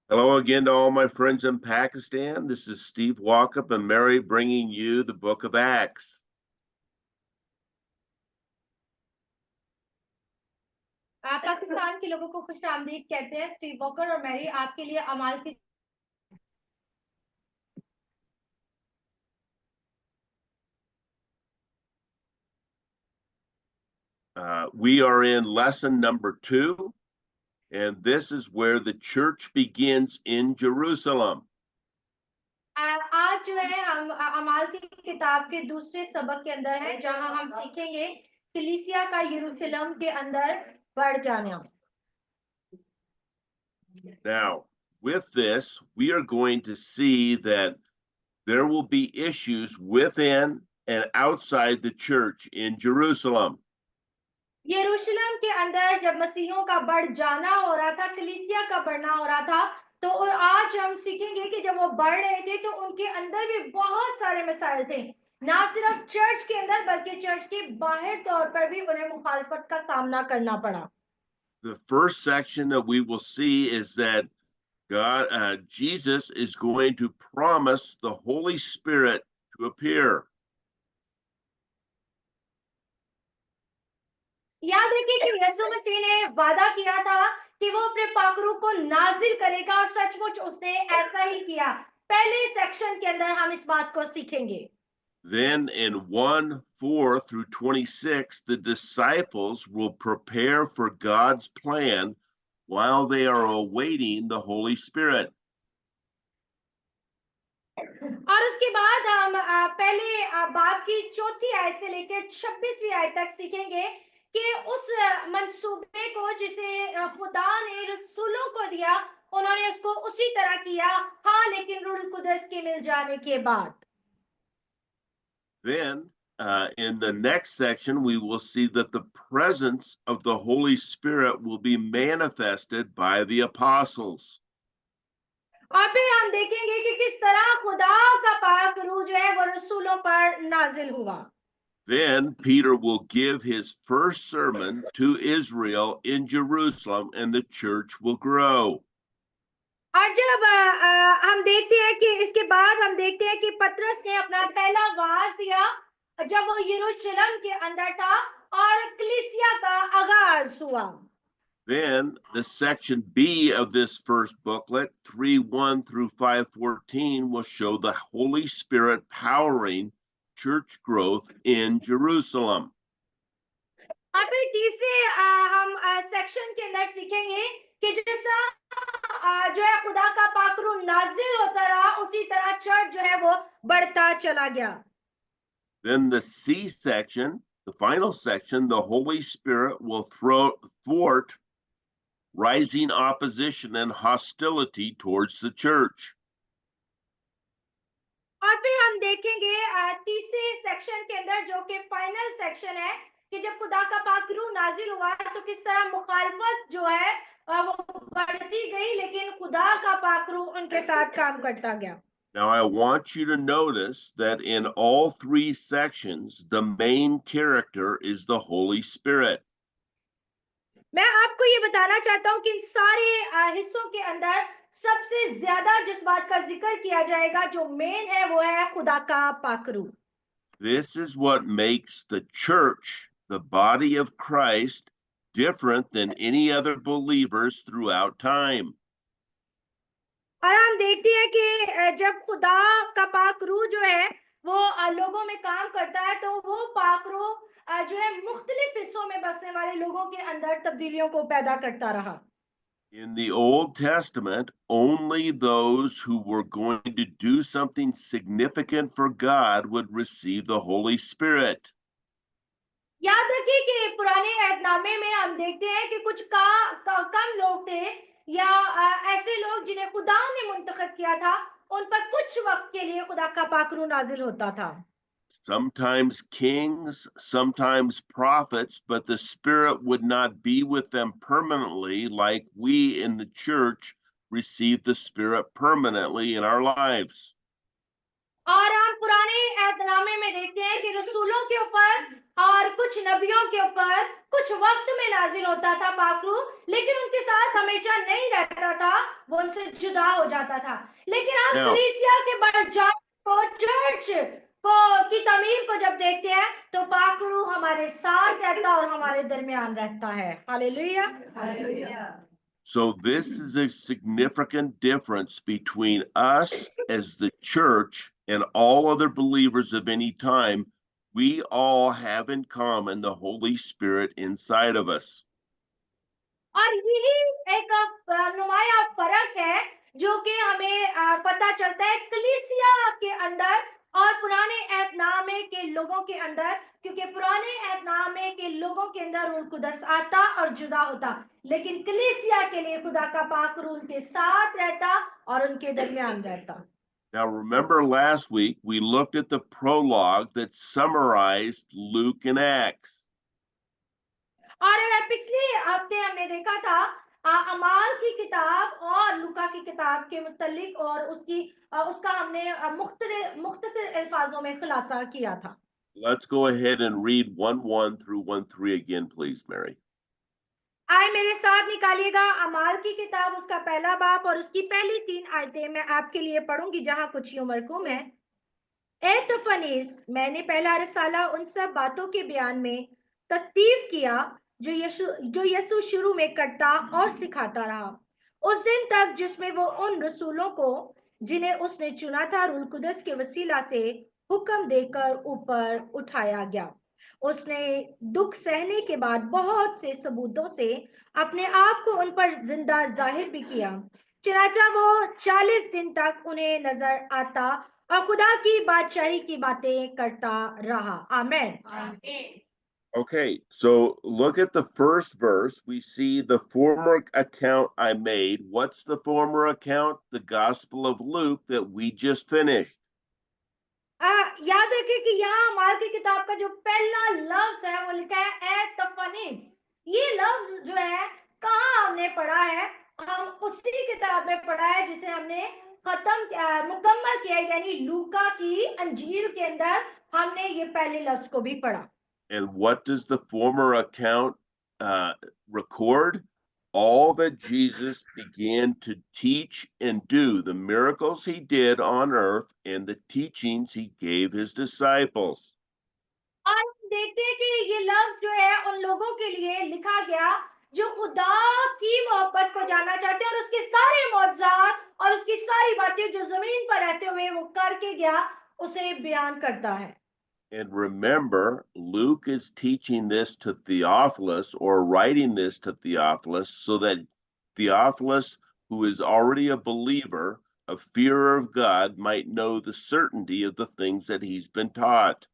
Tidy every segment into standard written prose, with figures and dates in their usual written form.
Hello again to all my friends in Pakistan. This is Steve Walkup and Mary bringing you the book of Acts. Pakistan के लोगों को खुश आमदीद कहते हैं। स्टीव वॉकर और मैरी आपके लिए अमाल की We are in lesson number 2, and this is where the church begins in Jerusalem. आज जो है हम अमाल की किताब के दूसरे सबक के अंदर है, जहां हम सीखेंगे कलीसिया का यरूशलेम के अंदर बढ़ जाना। Now, with this, we are going to see that there will be issues within and outside the church in Jerusalem. यरूशलेम के अंदर जब मसीहों का बढ़ जाना हो रहा था, कलीसिया का बढ़ना हो रहा था, तो आज हम सीखेंगे कि जब वो बढ़ रहे थे तो उनके अंदर भी बहुत सारे मसाइल थे। ना सिर्फ चर्च के अंदर बल्कि चर्च के बाहर तौर पर भी उन्हें मुखालफत का सामना करना पड़ा। The first section that we will see is that Jesus is going to promise the Holy Spirit to appear. याद रखिए कि यीशु मसीह ने वादा किया था कि वो अपने पाखरू को नाजिल करेगा, और सचमुच उसने ऐसा ही किया। पहले सेक्शन के अंदर हम इस बात को सीखेंगे। Then in 1:4 through 26, the disciples will prepare for God's plan while they are awaiting the Holy Spirit. और उसके बाद हम पहले बाब की 4थी आयत से लेकर 26वीं आयत तक सीखेंगे कि उस मंसूबे को जिसे खुदा ने रसूलों को दिया, उन्होंने उसको उसी तरह किया। हाँ, लेकिन रूह कुदस के मिल जाने के बाद। Then in the next section, we will see that the presence of the Holy Spirit will be manifested by the apostles. और फिर हम देखेंगे कि किस तरह खुदा का पाक रूह जो है वो रसूलों पर नाजिल हुआ। Then Peter will give his first sermon to Israel in Jerusalem, and the church will grow. और जब हम देखते हैं कि इसके बाद हम देखते हैं कि पतरस ने अपना पहला वाज दिया जब वो यरूशलेम के अंदर था और कलीसिया का आगाज हुआ। Then the section B of this first booklet, 3:1 through 5:14, will show the Holy Spirit powering church growth in Jerusalem. और फिर तीसरे हम सेक्शन के अंदर सीखेंगे कि जैसा जो है खुदा का पाकरू नाजिल होता रहा, उसी तरह चर्च जो है वो बढ़ता चला गया। Then the C section, the final section, the Holy Spirit will thwart rising opposition and hostility towards the church. और फिर हम देखेंगे तीसरे सेक्शन के अंदर, जो कि फाइनल सेक्शन है, कि जब खुदा का पाक रूह नाजिल हुआ तो किस तरह मुखालफत जो है वो बढ़ती गई, लेकिन खुदा का पाक रूह उनके साथ काम करता गया। Now, I want you to notice that in all 3 sections, the main character is the Holy Spirit. मैं आपको ये बताना चाहता हूँ कि इन सारे हिस्सों के अंदर सबसे ज्यादा जिस बात का जिक्र किया जाएगा, जो मेन है, वो है खुदा का पाक रूह। This is what makes the church, the body of Christ, different than any other believers throughout time. और हम देखते हैं कि जब खुदा का पाक रूह जो है वो लोगों में काम करता है, तो वो पाक रूह जो है मुख्तलिफ हिस्सों में बसने वाले लोगों के अंदर तब्दीलियों को पैदा करता रहा। In the Old Testament, only those who were going to do something significant for God would receive the Holy Spirit. याद रखिए कि पुराने अहदनामे में हम देखते हैं कि कुछ कम लोग थे, या ऐसे लोग जिन्हें खुदा ने मुंतखब किया था, उन पर कुछ वक्त के लिए खुदा का पाक रूह नाजिल होता था। Sometimes kings, sometimes prophets, but the Spirit would not be with them permanently like we in the church receive the Spirit permanently in our lives. और हम पुराने एहदनामे में देखते हैं कि रसूलों के ऊपर और कुछ नबियों के ऊपर कुछ कुछ वक्त में नाजिल होता था पाकरू, लेकिन उनके साथ हमेशा नहीं रहता था, वो उनसे जुदा हो जाता था। लेकिन आप Now, कलीसिया के बढ़ जाने को, चर्च को की तमीर को जब देखते हैं तो पाकरू हमारे साथ रहता और हमारे दरमियान रहता है। Hallelujah, hallelujah. so this is a significant difference between us as the church and all other believers of any time. We all have in common the Holy Spirit inside of us. और यही एक नुमाया फर्क है जो कि हमें पता चलता है कलीसिया के अंदर और पुराने एहदनामे के लोगों के अंदर, क्योंकि पुराने एहदनामे के लोगों के अंदर रूह कुदस आता और जुदा होता, लेकिन कलीसिया के लिए खुदा का पाक रूह उनके साथ रहता और उनके दरमियान रहता। Now, remember last week we looked at the prologue that summarized Luke and Acts. और पिछले हफ्ते हमने देखा था अमाल की किताब और लूका की किताब के मुतल्लिक, और उसका हमने मुख्तसर अल्फाजों में खुलासा किया था। Let's go ahead and read 1:1 through 1:3 again, please, Mary. आए मेरे साथ निकालिएगा अमाल की किताब, उसका पहला बाब और उसकी पहली 3 आयतें मैं आपके लिए पढ़ूंगी, जहां कुछ यूं मरकूम है। ए तफनीस, मैंने पहला रिसाला उन सब बातों के बयान में तस्दीक किया जो यसु शुरू में करता और सिखाता रहा, उस दिन तक जिसमें वो उन रसूलों को जिन्हें उसने चुना था रूह कुदस के वसीला से हुक्म देकर ऊपर उठाया गया। उसने दुख सहने के बाद बहुत से सबूतों से अपने आप को उन पर जिंदा जाहिर भी किया। चनाचा वो 40 दिन तक उन्हें नजर आता और खुदा की बादशाही की बातें करता रहा। आमेन। Okay, so look at the first verse. We see the former account I made. What's the former account? The Gospel of Luke that we just finished. याद रखिए कि यहाँ अमाल की किताब का जो पहला लफ्ज है वो लिखा है ए तफनीस। ये लफ्ज जो है कहाँ हमने पढ़ा है? हम उसी किताब में पढ़ा है जिसे हमने मुकम्मल किया, यानी लूका की अंजील के अंदर हमने ये पहले लफ्ज को भी पढ़ा। And what does the former account record? All that Jesus began to teach and do, the miracles he did on earth and the teachings he gave his disciples. और हम देखते हैं कि ये लफ्ज जो है उन लोगों के लिए लिखा गया जो खुदा की मोहब्बत को जानना चाहते हैं और उसके सारे मौजज़ात और उसकी सारी बातें जो जमीन पर रहते हुए वो करके गया, उसे बयान करता है। And remember, Luke is teaching this to Theophilus or writing this to Theophilus so that Theophilus, who is already a believer, a fearer of God, might know the certainty of the things that he's been taught.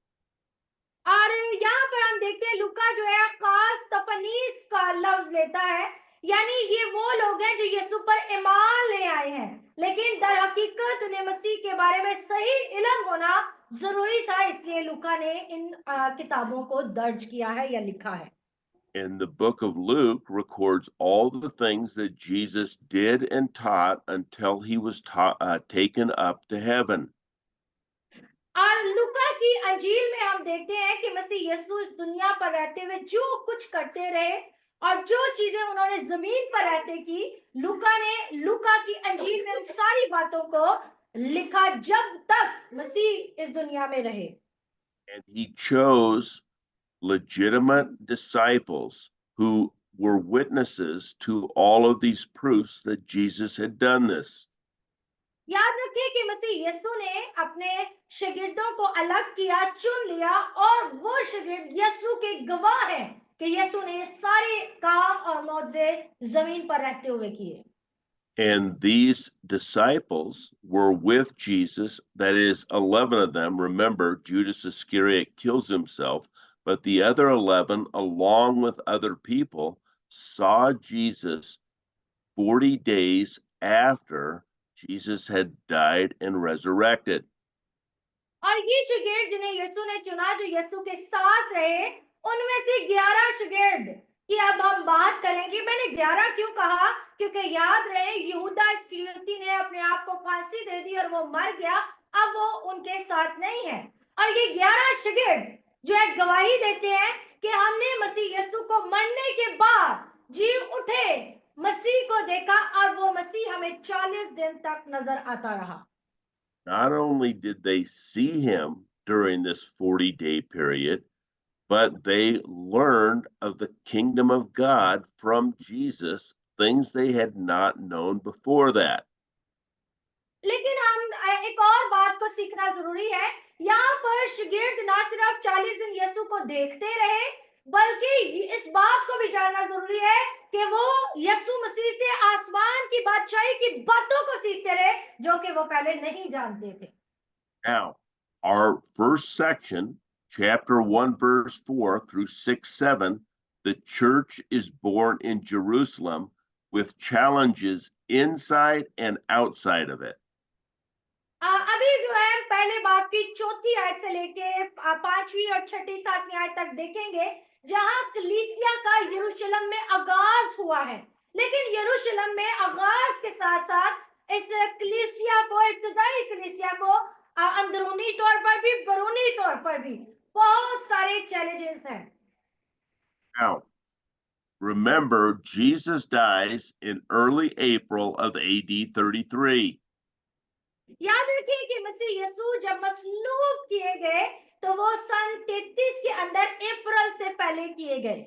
और यहाँ पर हम देखते हैं लूका जो है खास तफनीस का लफ्ज लेता है, यानी ये वो लोग हैं जो यीशु पर ईमान ले आए हैं, लेकिन दर हकीकत उन्हें मसीह के बारे में सही इल्म होना जरूरी था, इसलिए लूका ने इन किताबों को दर्ज किया है या लिखा है। And the book of Luke records all the things that Jesus did and taught until he was taken up to heaven. और लूका की अंजील में हम देखते हैं कि मसीह यीशु इस दुनिया पर रहते हुए जो कुछ करते रहे और जो चीजें उन्होंने जमीन पर रहते की, लूका की अंजील में उन सारी बातों को लिखा जब तक मसीह इस दुनिया में रहे। And he chose legitimate disciples who were witnesses to all of these proofs that Jesus had done this. याद रखिए कि मसीह यीशु ने अपने शागिर्दों को अलग किया, चुन लिया, और वो शागिर्द यीशु के गवाह हैं कि यीशु ने सारे काम और मौजे जमीन पर रहते हुए किए। And these disciples were with Jesus, that is 11 of them. Remember, Judas Iscariot kills himself, but the other 11, along with other people, saw Jesus 40 days after Jesus had died and resurrected. और ये शागिर्द जिन्हें यीशु ने चुना, जो यीशु के साथ रहे, उनमें से 11 शागिर्द की अब हम बात करेंगे। मैंने 11 क्यों कहा? क्योंकि याद रहे यहूदा इस्करियोती ने अपने आप को फांसी दे दी और वो मर गया, अब वो उनके साथ नहीं है। और ये 11 शागिर्द जो है गवाही देते हैं कि हमने मसीह यीशु को मरने के बाद जी उठे मसीह को देखा और वो मसीह हमें 40 दिन तक नजर आता रहा। Not only did they see him during this 40-day period, but they learned of the kingdom of God from Jesus, things they had not known before that. लेकिन हम एक और बात को सीखना जरूरी है। यहाँ पर शागिर्द ना सिर्फ 40 दिन यीशु को देखते रहे, बल्कि इस बात को भी जानना जरूरी है कि वो यीशु मसीह से आसमान की बादशाही की बातों को सीखते रहे, जो कि वो पहले नहीं जानते थे। Now, our first section, chapter 1, verse 4 through 6, 7, the church is born in Jerusalem with challenges inside and outside of it. अभी जो है हम पहले बात की चौथी आयत से लेके पांचवी और छठी सातवीं आयत तक देखेंगे, जहां कलीसिया का यरूशलेम में आगाज हुआ है। लेकिन यरूशलेम में आगाज के साथ साथ इस कलीसिया को, इब्तदाई कलीसिया को अंदरूनी तौर पर भी बैरूनी तौर पर भी बहुत सारे चैलेंजेस हैं। Now, remember, Jesus dies in early April of AD 33. याद रखिए कि मसीह यीशु जब मसलूब किए गए तो वो सन 33 के अंदर अप्रैल से पहले किए गए।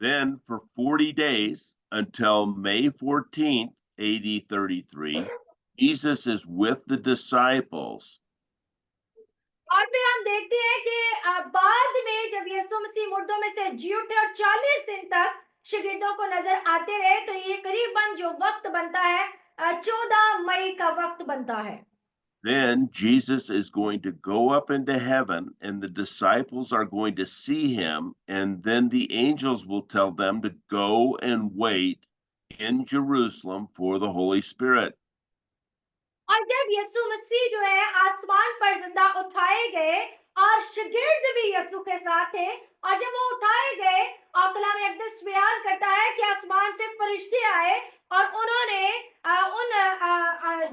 Then, for 40 days until May 14th, AD 33, Jesus is with the disciples. और फिर हम देखते हैं कि बाद में जब यीशु मसीह मुर्दों में से जी उठे और 40 दिन तक शागिर्दों को नजर आते रहे, तो ये करीबन जो वक्त बनता है 14 मई का वक्त बनता है। Then Jesus is going to go up into heaven, and the disciples are going to see him, and then the angels will tell them to go and wait in Jerusalem for the Holy Spirit. और जब यीशु मसीह जो है आसमान पर जिंदा उठाए गए और शागिर्द भी यीशु के साथ थे, और जब वो उठाए गए और कलाम मुकद्दस बयान करता है कि आसमान से फरिश्ते आए और उन्होंने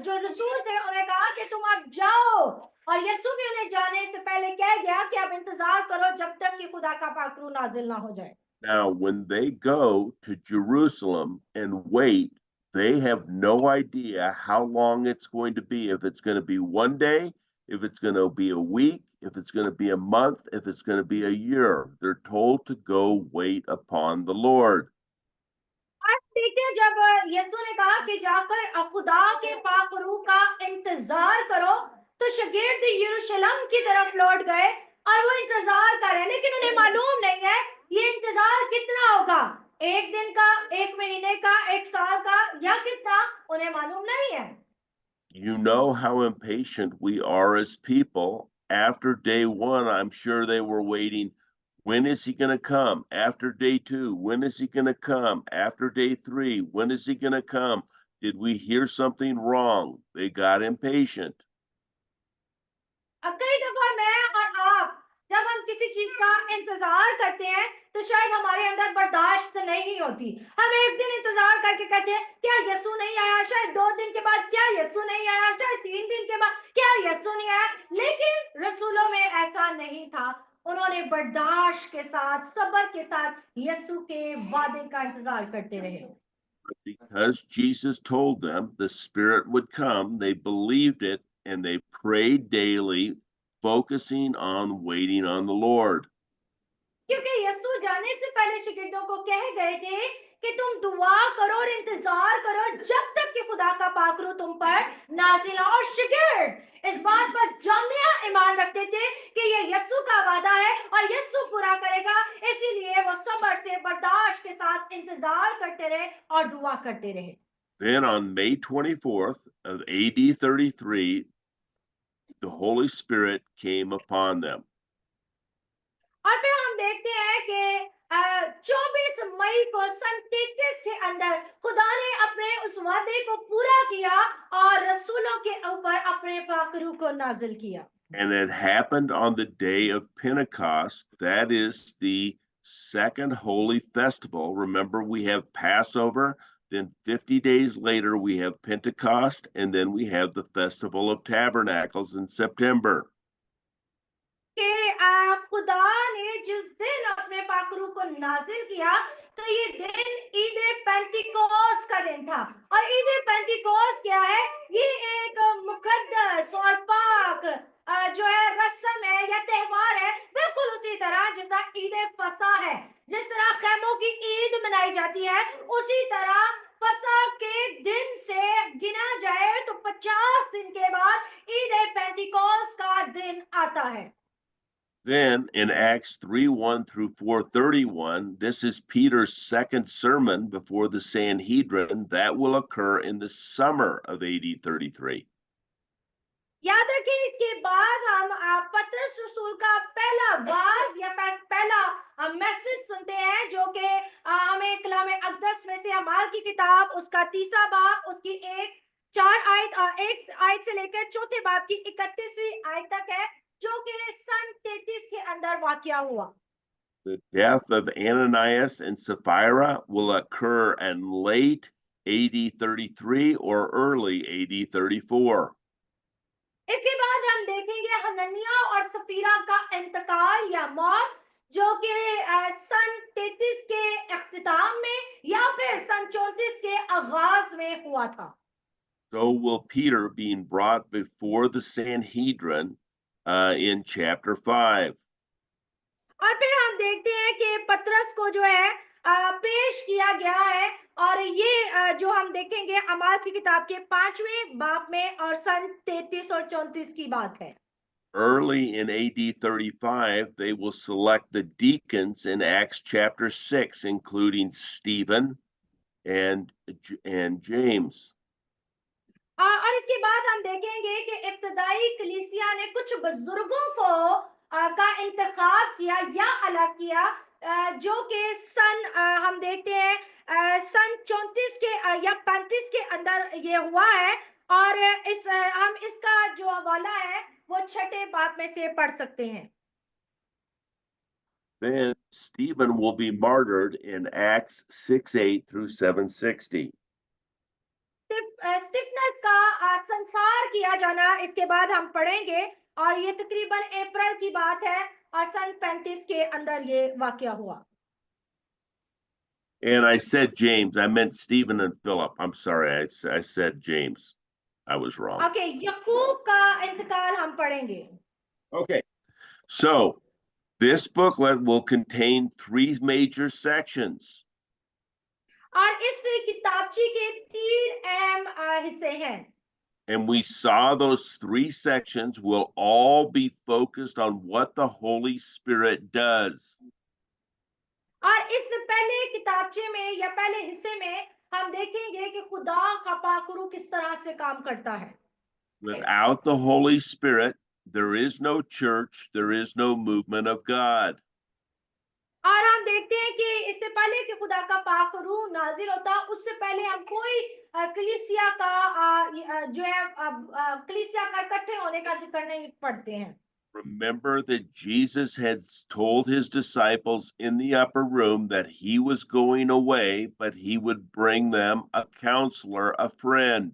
जो रसूल थे उन्हें कहा कि तुम अब जाओ, और यीशु भी उन्हें जाने से पहले कह गया कि अब इंतजार करो जब तक कि खुदा का पाक रूह नाजिल ना हो जाए। Now, when they go to Jerusalem and wait, they have no idea how long it's going to be. If it's going to be one day, if it's going to be a week, if it's going to be a month, if it's going to be a year. They're told to go wait upon the Lord. आज देखते हैं जब यीशु ने कहा कि जाकर खुदा के पाक रूह का इंतजार करो, तो शागिर्द यरूशलेम की तरफ लौट गए और वो इंतजार कर रहे हैं, लेकिन उन्हें मालूम नहीं है ये इंतजार कितना होगा, एक दिन का, एक महीने का, एक साल का, या कितना, उन्हें मालूम नहीं है। You know how impatient we are as people. After day one, I'm sure they were waiting. When is he going to come? After day two, when is he going to come? After day three, when is he going to come? Did we hear something wrong? They got impatient. अब कई दफा मैं और आप जब हम किसी चीज का इंतजार करते हैं तो शायद हमारे अंदर बर्दाश्त नहीं होती। हम एक दिन इंतजार करके कहते हैं क्या यीशु नहीं आया, शायद 2 दिन के बाद क्या यीशु नहीं आया, शायद 3 दिन के बाद क्या यीशु नहीं आया। लेकिन रसूलों में ऐसा नहीं था, उन्होंने बर्दाश्त के साथ, सब्र के साथ यीशु के वादे का इंतजार करते रहे। Because Jesus told them the Spirit would come, they believed it and they prayed daily, focusing on waiting on the Lord. क्योंकि यीशु जाने से पहले शागिर्दों को कह गए थे कि तुम दुआ करो और इंतजार करो जब तक कि खुदा का पाक रूह तुम पर नाज़िल हो। और शागिर्द इस बात पर जामिया ईमान रखते थे कि ये यीशु का वादा है और यीशु पूरा करेगा, इसीलिए वो सब्र से, बर्दाश्त के साथ इंतजार करते रहे और दुआ करते रहे। Then on May 24th of AD 33, the Holy Spirit came upon them. और फिर हम देखते हैं कि 24 मई को सन 33 के अंदर खुदा ने अपने उस वादे को पूरा किया और रसूलों के ऊपर अपने पाक रूह को नाजिल किया। And it happened on the day of Pentecost. That is the second holy festival. Remember, we have Passover, then 50 days later we have Pentecost, and then we have the Festival of Tabernacles in September. कि खुदा ने जिस दिन अपने पाक को नाजिल किया, तो ये दिन ईद पेंटिकोस का दिन था। और ईद पेंटिकोस क्या है? ये एक मुकद्दस और पाक जो है रस्म है या त्योहार है, बिल्कुल उसी तरह जैसा ईद फसा है। जिस तरह खैमों की ईद मनाई जाती है, उसी तरह फसह के दिन से गिना जाए तो 50 दिन के बाद ईद पेंटिकोस का दिन आता है। Then in Acts 3:1 through 4:31, this is Peter's second sermon before the Sanhedrin that will occur in the summer of AD 33. याद रखें, इसके बाद हम पतरस रसूल का पहला वाज या पहला मैसेज सुनते हैं, जो कि हमें कलाम अक़दस में से अमाल की किताब उसका 3 बाब उसकी 1 आयत से लेकर चौथे बाब की 31वीं आयत तक है, जो कि सन 33 के अंदर वाकया हुआ। The death of Ananias and Sapphira will occur in late AD 33 or early AD 34. इसके बाद हम देखेंगे हनन्याह और सफीरा का इंतकाल या मौत, जो कि सन 33 के इख्तिताम में या फिर सन 34 के आगाज में हुआ था। So will Peter being brought before the Sanhedrin in chapter 5. और फिर हम देखते हैं कि पतरस को जो है पेश किया गया है, और ये जो हम देखेंगे अमाल की किताब के 5वें बाब में और सन 33 और 34 की बात है। Early in AD 35, they will select the deacons in Acts chapter 6, including Stephen and James. और इसके बाद हम देखेंगे कि इब्तदाई कलीसिया ने कुछ बुजुर्गों को का इंतखाब किया या अलग किया, जो कि सन हम देखते हैं सन 34 के या 35 के अंदर ये हुआ है। और हम इसका जो हवाला है वो 6ठे बाब में से पढ़ सकते हैं। Then Stephen will be martyred in Acts 6:8 through 7:60. Stiffness का संसार किया जाना, इसके बाद हम पढ़ेंगे, और ये तकरीबन अप्रैल की बात है, और सन 35 के अंदर ये वाकया हुआ। And I said James, I meant Stephen and Philip. I'm sorry, I said James. I was wrong. Okay, Yakub का इंतकाल हम पढ़ेंगे। Okay, so this booklet will contain 3 major sections. और इस किताबची के 3 अहम हिस्से हैं। And we saw those 3 sections will all be focused on what the Holy Spirit does. और इस पहले किताबचे में या पहले हिस्से में हम देखेंगे कि खुदा का पाकरू किस तरह से काम करता है। Without the Holy Spirit, there is no church, there is no movement of God. और हम देखते हैं कि इससे पहले कि खुदा का पाक रूह नाजिल होता, उससे पहले हम कोई कलीसिया का जो है कलीसिया का इकट्ठे होने का जिक्र नहीं पढ़ते हैं। Remember that Jesus had told his disciples in the upper room that he was going away, but he would bring them a counselor, a friend.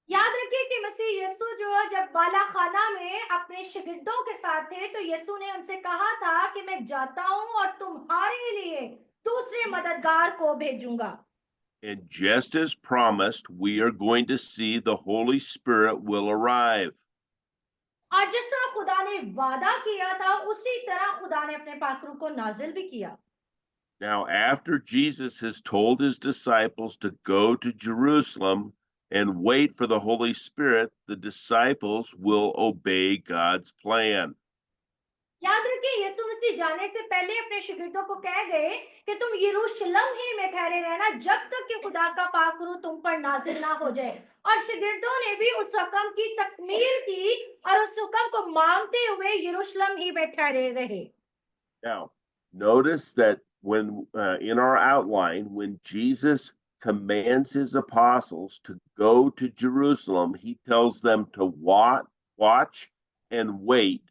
याद रखिए कि मसीह यीशु जो है जब बाला खाना में अपने शिगिर्दों के साथ थे, तो यीशु ने उनसे कहा था कि मैं जाता हूं और तुम्हारे लिए दूसरे मददगार को भेजूंगा। And just as promised, we are going to see the Holy Spirit will arrive. और जिस तरह खुदा ने वादा किया था, उसी तरह खुदा ने अपने पाकरू को नाजिल भी किया। Now, after Jesus has told his disciples to go to Jerusalem and wait for the Holy Spirit, the disciples will obey God's plan. याद रखिए, यीशु मसीह जाने से पहले अपने शिगिर्दों को कह गए कि तुम यरूशलेम ही में ठहरे रहना जब तक कि खुदा का पाक रूह तुम पर नाजिल ना हो जाए। और शिगिर्दों ने भी उस हुक्म की तकमील की और उस हुक्म को मानते हुए यरूशलेम ही में ठहरे रहे। Now, notice that when in our outline, when Jesus commands his apostles to go to Jerusalem, he tells them to watch and wait,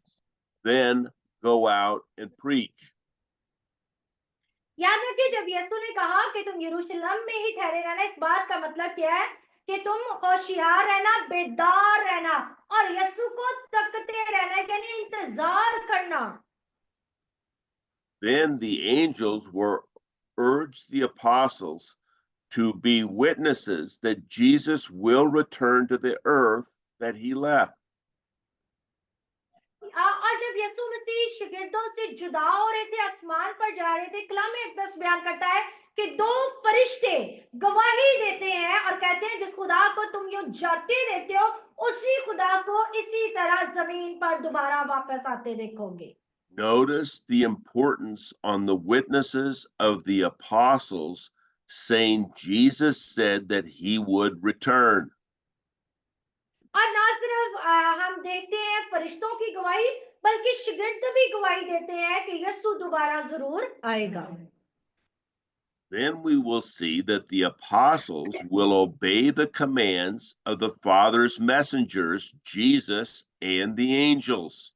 then go out and preach. याद रखिए, जब यीशु ने कहा कि तुम यरूशलेम में ही ठहरे रहना, इस बात का मतलब क्या है कि तुम होशियार रहना, बेदार रहना और यीशु को तकते रहना, यानी इंतजार करना। Then the angels were urged the apostles to be witnesses that Jesus will return to the earth that he left. और जब यीशु मसीह शागिर्दों से जुदा हो रहे थे, आसमान पर जा रहे थे, कलाम में 1:10 बयान करता है कि दो फरिश्ते गवाही देते हैं और कहते हैं जिस खुदा को तुम यो जाते देते हो, उसी खुदा को इसी तरह जमीन पर दोबारा वापस आते देखोगे। Notice the importance on the witnesses of the apostles saying Jesus said that he would return. और ना सिर्फ हम देखते हैं फरिश्तों की गवाही, बल्कि शागिर्द भी गवाही देते हैं कि यीशु दोबारा जरूर आएगा। Then we will see that the apostles will obey the commands of the Father's messengers, Jesus and the angels.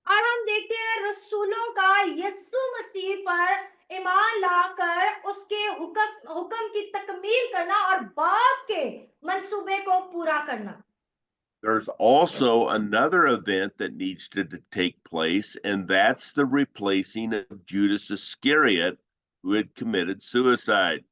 और हम देखते हैं रसूलों का यीशु मसीह पर ईमान लाकर उसके हुक्म की तकमील करना और बाप के मंसूबे को पूरा करना। There's also another event that needs to take place, and that's the replacing of Judas Iscariot, who had committed suicide.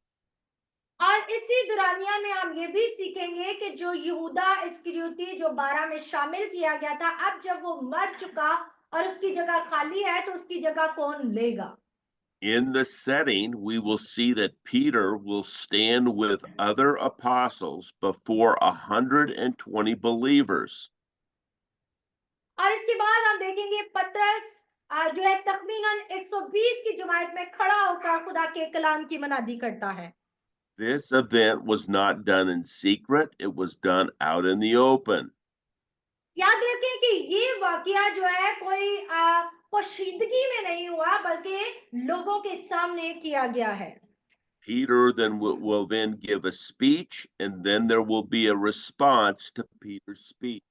और इसी दुरानिया में हम ये भी सीखेंगे कि जो यहूदा इस्करियोती जो 12 में शामिल किया गया था, अब जब वो मर चुका और उसकी जगह खाली है, तो उसकी जगह कौन लेगा? In the setting, we will see that Peter will stand with other apostles before 120 believers. और इसके बाद हम देखेंगे पतरस जो है तकरीबन 120 की जमात में खड़ा होकर खुदा के कलाम की मनादी करता है। This event was not done in secret, it was done out in the open. याद रखें कि ये वाकया जो है कोई पोशीदगी में नहीं हुआ, बल्कि लोगों के सामने किया गया है। Peter then will then give a speech, and then there will be a response to Peter's speech.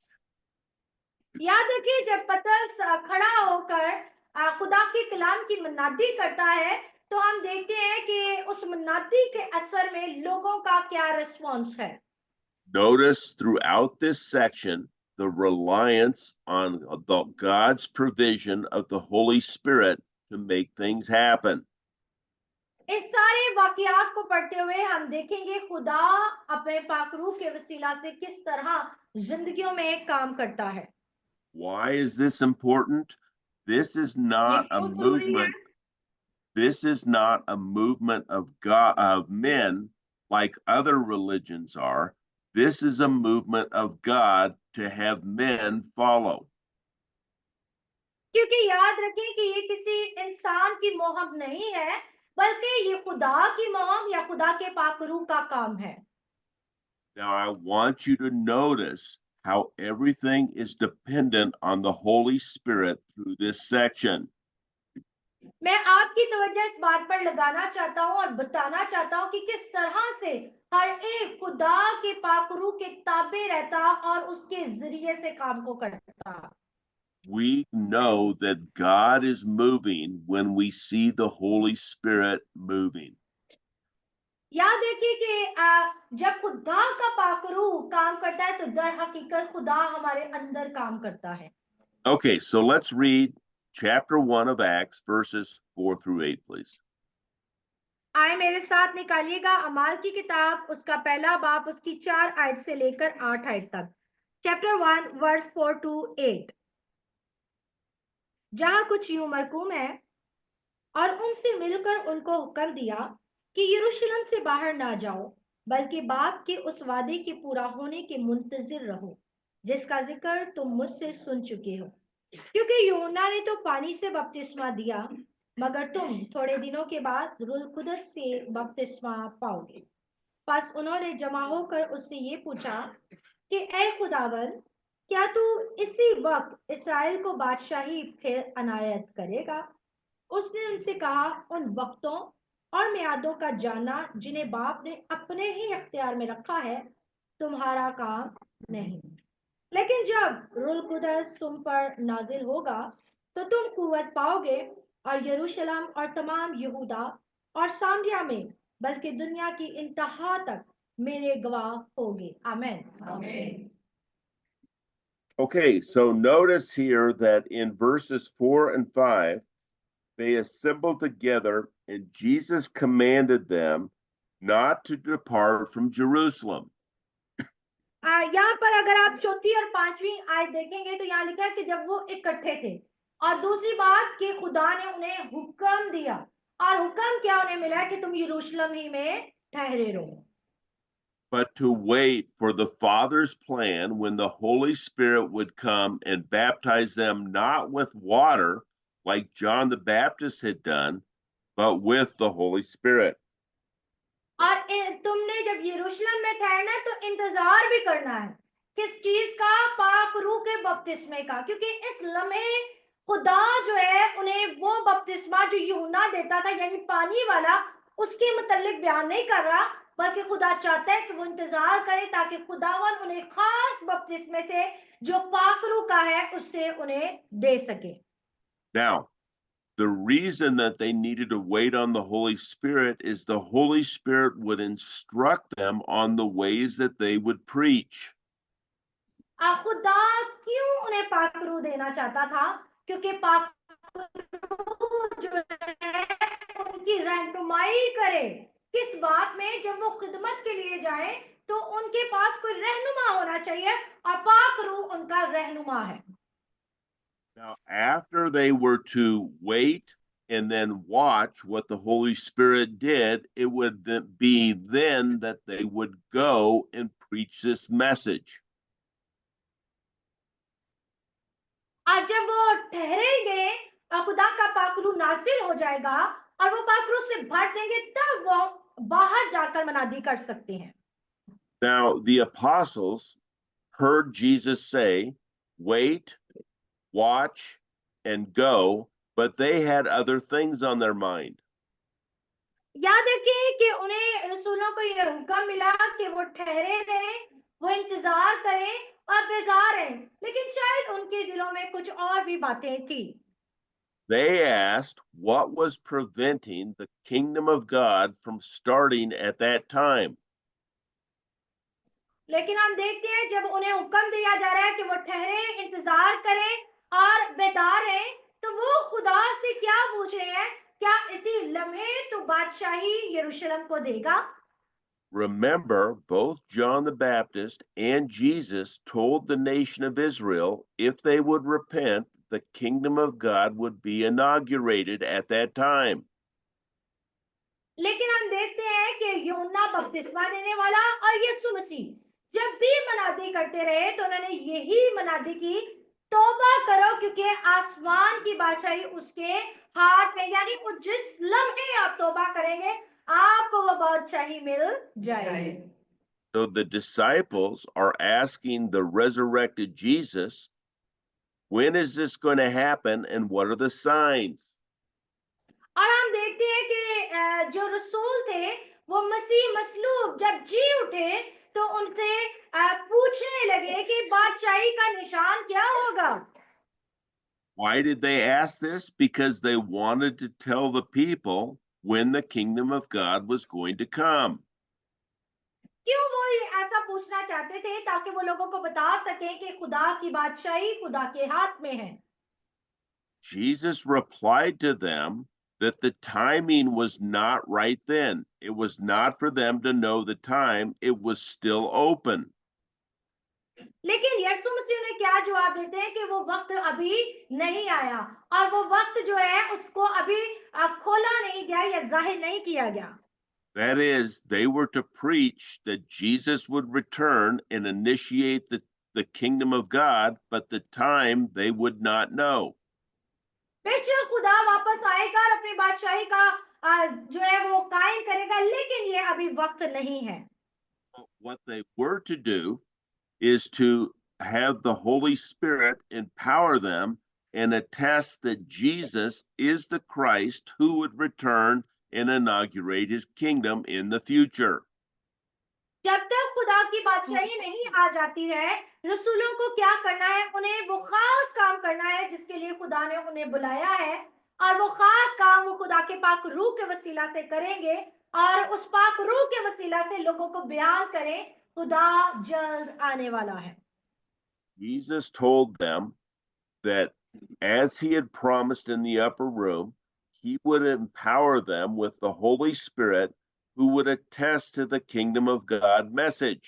याद रखिए जब पतरस खड़ा होकर खुदा के कलाम की मनादी करता है, तो हम देखते हैं कि उस मनादी के असर में लोगों का क्या रिस्पॉन्स है। Notice throughout this section the reliance on God's provision of the Holy Spirit to make things happen. इस सारे वाकयात को पढ़ते हुए हम देखेंगे खुदा अपने पाकरू के वसीला से किस तरह जिंदगियों में काम करता है। Why is this important? This is ये not a क्यों जरूरी है? movement. This is not a movement of God, of men like other religions are. This is a movement of God to have men follow. क्योंकि याद रखें कि ये किसी इंसान की मोहम नहीं है, बल्कि ये खुदा की मोहम या खुदा के पाकरू का काम है। Now, I want you to notice how everything is dependent on the Holy Spirit through this section. मैं आपकी तवज्जो इस बात पर लगाना चाहता हूं और बताना चाहता हूं कि किस तरह से हर एक खुदा के पाकरू के ताबे रहता और उसके जरिए से काम को करता। We know that God is moving when we see the Holy Spirit moving. याद रखिए कि जब खुदा का पाकरू काम करता है, तो दर हकीकत खुदा हमारे अंदर काम करता है। Okay, so let's read chapter 1 of Acts, verses 4 through 8, please. आए मेरे साथ निकालिएगा अमाल की किताब, उसका पहला बाब, उसकी 4 आयत से लेकर 8 आयत तक। Chapter 1 verse 4 to 8। जहां कुछ यूं मरकूम है और उनसे मिलकर उनको हुक्म दिया कि यरूशलेम से बाहर ना जाओ, बल्कि बाप के उस वादे के पूरा होने के मुंतजिर रहो जिसका जिक्र तुम मुझसे सुन चुके हो। क्योंकि यूहन्ना ने तो पानी से बपतिस्मा दिया, मगर तुम थोड़े दिनों के बाद रूह कुदस से बपतिस्मा पाओगे। बस उन्होंने जमा होकर उससे ये पूछा कि ए खुदावन, क्या तू इसी वक्त इस्राएल को बादशाही फिर अनायत करेगा? उसने उनसे कहा, उन वक्तों और मियादों का जानना जिन्हें बाप ने अपने ही अख्तियार में रखा है तुम्हारा काम नहीं, लेकिन जब रूह कुदस तुम पर नाजिल होगा तो तुम कुव्वत पाओगे और यरूशलेम और तमाम यहूदा और सामरिया में, बल्कि दुनिया की इंतहा तक मेरे गवाह होगे। आमीन। आमीन। Okay, so notice here that in verses 4 and 5, they assembled together, and Jesus commanded them not to depart from Jerusalem. यहाँ पर अगर आप चौथी और पांचवी आयत देखेंगे तो यहाँ लिखा है कि जब वो इकट्ठे थे, और दूसरी बात कि खुदा ने उन्हें हुक्म दिया, और हुक्म क्या उन्हें मिला कि तुम यरूशलेम ही में ठहरे रहो, But to wait for the Father's plan when the Holy Spirit would come and baptize them not with water like John the Baptist had done, but with the Holy Spirit. और तुमने जब यरूशलेम में ठहरना है तो इंतजार भी करना है, किस चीज का? पाक रूह के बपतिस्मे का, क्योंकि इस लम्हे खुदा जो है उन्हें वो बपतिस्मा जो यूहन्ना देता था यानी पानी वाला, उसके मुतल्लिक बयान नहीं कर रहा, बल्कि खुदा चाहता है कि वो इंतजार करें ताकि खुदावन उन्हें खास बपतिस्मे से जो पाक रूह का है उससे उन्हें दे सके। Now, the reason that they needed to wait on the Holy Spirit is the Holy Spirit would instruct them on the ways that they would preach. खुदा क्यों उन्हें पाक रूह देना चाहता था? क्योंकि पाक रूह जो है उनकी रहनुमाई करे, किस बात में? जब वो खिदमत के लिए जाए तो उनके पास कोई रहनुमा होना चाहिए, और पाक रूह उनका रहनुमा है। Now, after they were to wait and then watch what the Holy Spirit did, it would be then that they would go and preach this message. और जब वो ठहरेंगे और खुदा का पाक रूह नासिल हो जाएगा और वो पाक रूह से भर जाएंगे, तब वो बाहर जाकर मनादी कर सकते हैं। Now, the apostles heard Jesus say, wait, watch, and go, but they had other things on their mind. याद रखें कि उन्हें रसूलों को यह हुक्म मिला कि वो ठहरे रहें, वो इंतजार करें और बेजार रहें, लेकिन शायद उनके दिलों में कुछ और भी बातें थी। They asked what was preventing the kingdom of God from starting at that time. लेकिन हम देखते हैं जब उन्हें हुक्म दिया जा रहा है कि वो ठहरे, इंतजार करें और बेदार रहें, तो वो खुदा से क्या पूछ रहे हैं? क्या इसी लम्हे तो बादशाही यरूशलेम को देगा? Remember, both John the Baptist and Jesus told the nation of Israel if they would repent, the kingdom of God would be inaugurated at that time. लेकिन हम देखते हैं कि यूहन्ना बपतिस्मा देने वाला और यीशु मसीह जब भी मनादी करते रहे तो उन्होंने यही मनादी की, तौबा करो क्योंकि आसमान की बादशाही उसके हाथ में, यानी वो जिस लम्हे आप तौबा करेंगे आपको वो बादशाही मिल जाएगी। So the disciples are asking the resurrected Jesus, when is this going to happen and what are the signs? और हम देखते हैं कि जो रसूल थे वो मसीह मसलूब जब जी उठे तो उनसे पूछने लगे कि बादशाही का निशान क्या होगा? Why did they ask this? Because they wanted to tell the people when the kingdom of God was going to come. क्यों वो ऐसा पूछना चाहते थे? ताकि वो लोगों को बता सकें कि खुदा की बादशाही खुदा के हाथ में है। Jesus replied to them that the timing was not right then. It was not for them to know the time, it was still open. लेकिन यीशु मसीह ने क्या जवाब देते हैं कि वो वक्त अभी नहीं आया, और वो वक्त जो है उसको अभी खोला नहीं गया या जाहिर नहीं किया गया। That is, they were to preach that Jesus would return and initiate the kingdom of God, but the time they would not know. बेशक खुदा वापस आएगा और अपनी बादशाही का जो है वो कायम करेगा, लेकिन ये अभी वक्त नहीं है। What they were to do is to have the Holy Spirit empower them and attest that Jesus is the Christ who would return and inaugurate his kingdom in the future. जब तक खुदा की बादशाही नहीं आ जाती है, रसूलों को क्या करना है? उन्हें वो खास काम करना है जिसके लिए खुदा ने उन्हें बुलाया है, और वो खास काम वो खुदा के पाक रूह के वसीला से करेंगे, और उस पाक रूह के वसीला से लोगों को बयान करें खुदा जल्द आने वाला है। Jesus told them that as he had promised in the upper room, he would empower them with the Holy Spirit who would attest to the kingdom of God message.